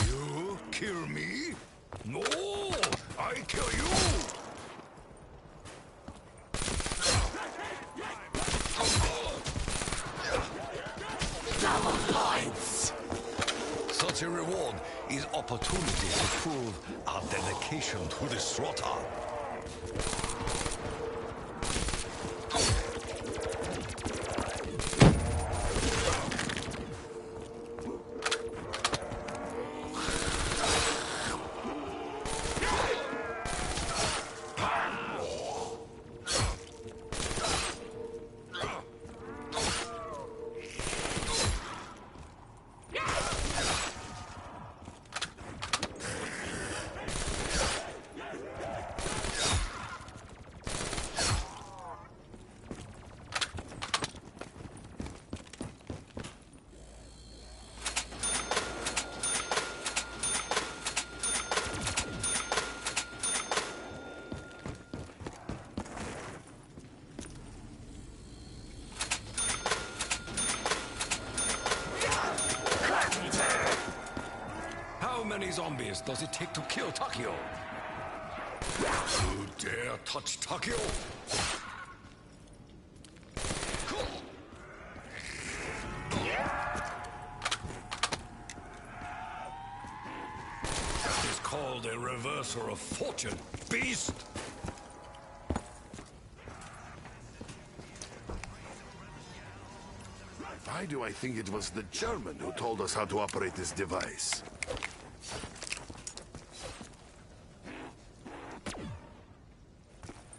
You kill me? No, I kill you! Double points! Such a reward is opportunity to prove our dedication to the slaughter. How many zombies does it take to kill Takeo? You dare touch Takeo? That is called a reverse. Mercer of fortune, beast! Why do I think it was the German who told us how to operate this device?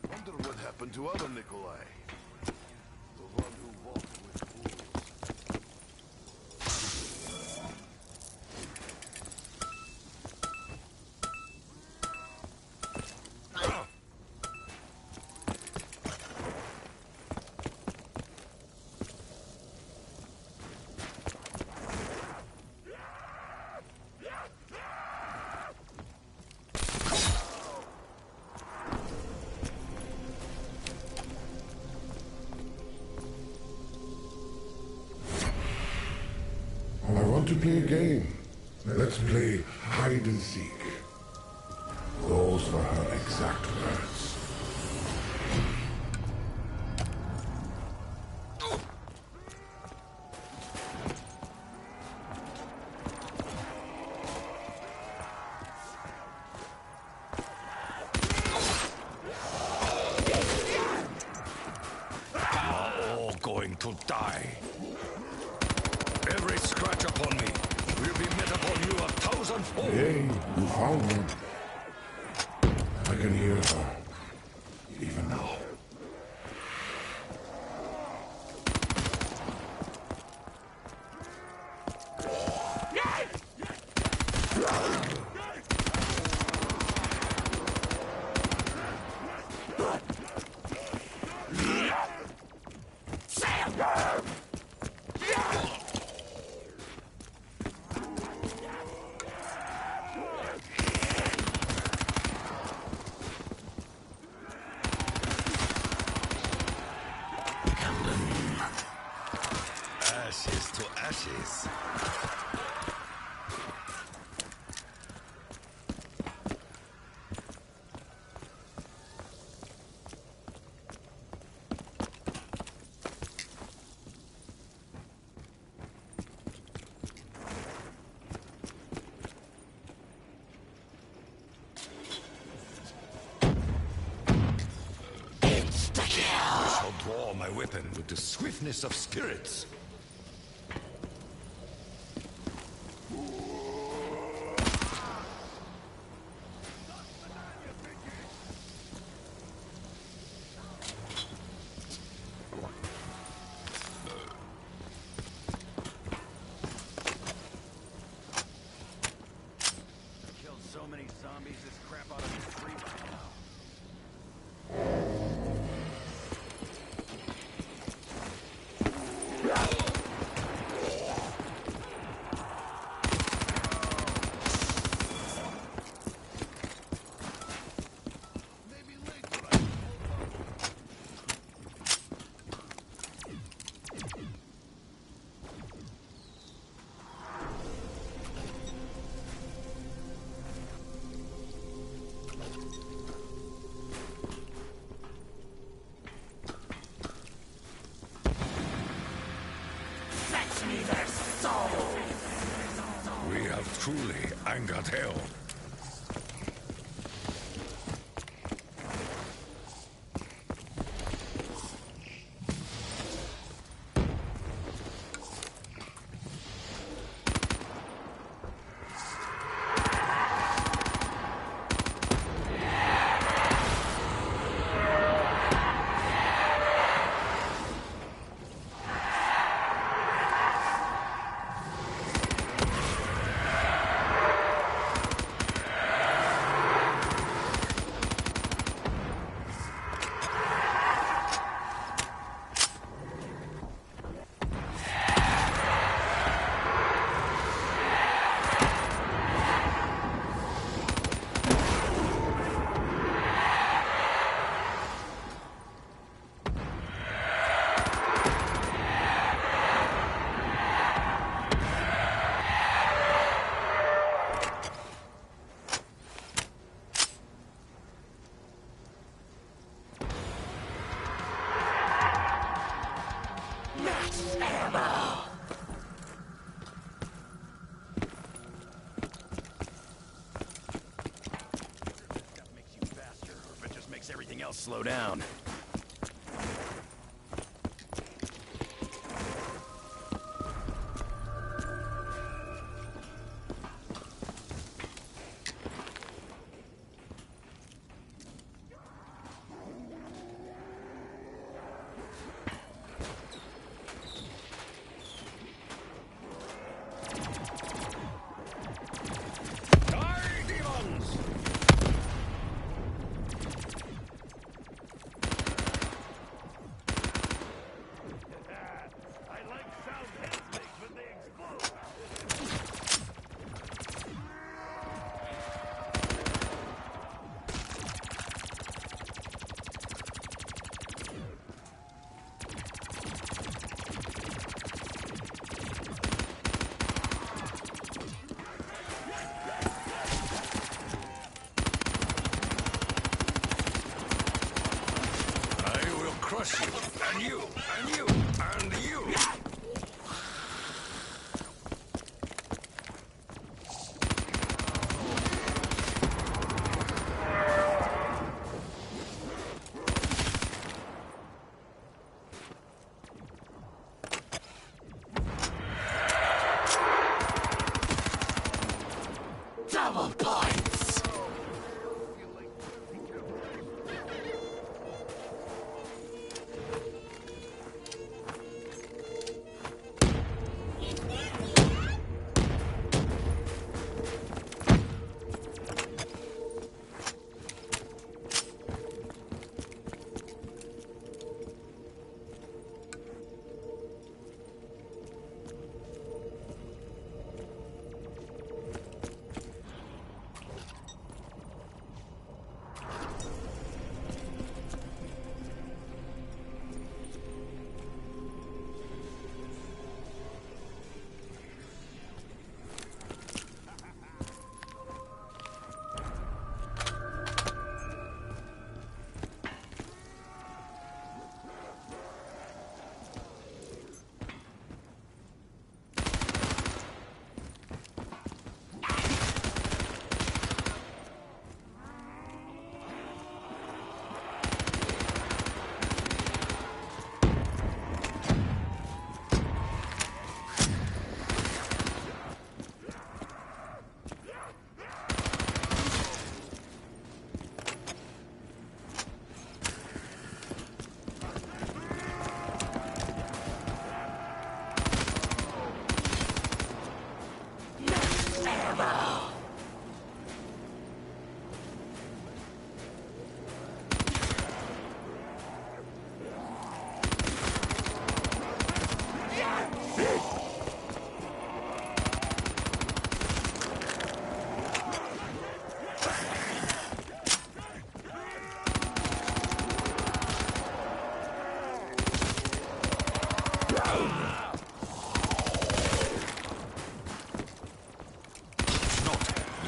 Wonder what happened to other Nikolai. The one who walked with fools. I want to play a game. Let's play hide and seek. Those were her exact words. You're all going to die. Every scratch upon me will be met upon you 1,000-fold. Hey, you found one. I can hear her. Even now. Ashes to ashes. I shall draw my weapon with the swiftness of spirits. Killed so many zombies, this crap ought to be free by now. We have truly angered hell. slow down. Crush you, and you, and you, and you! Double points!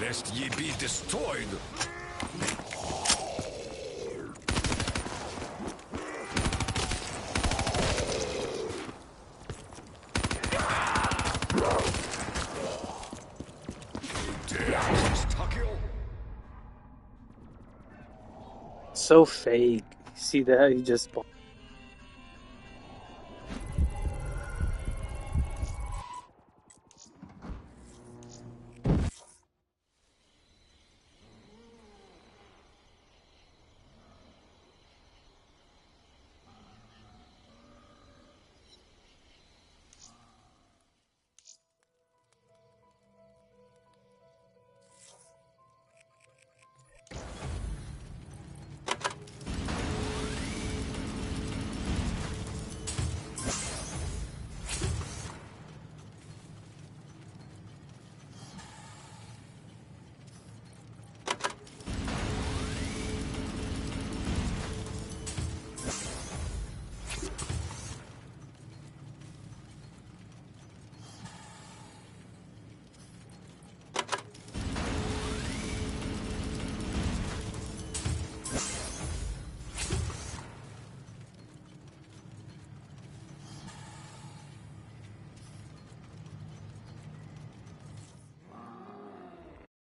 Lest ye be destroyed! So fake. See that? He just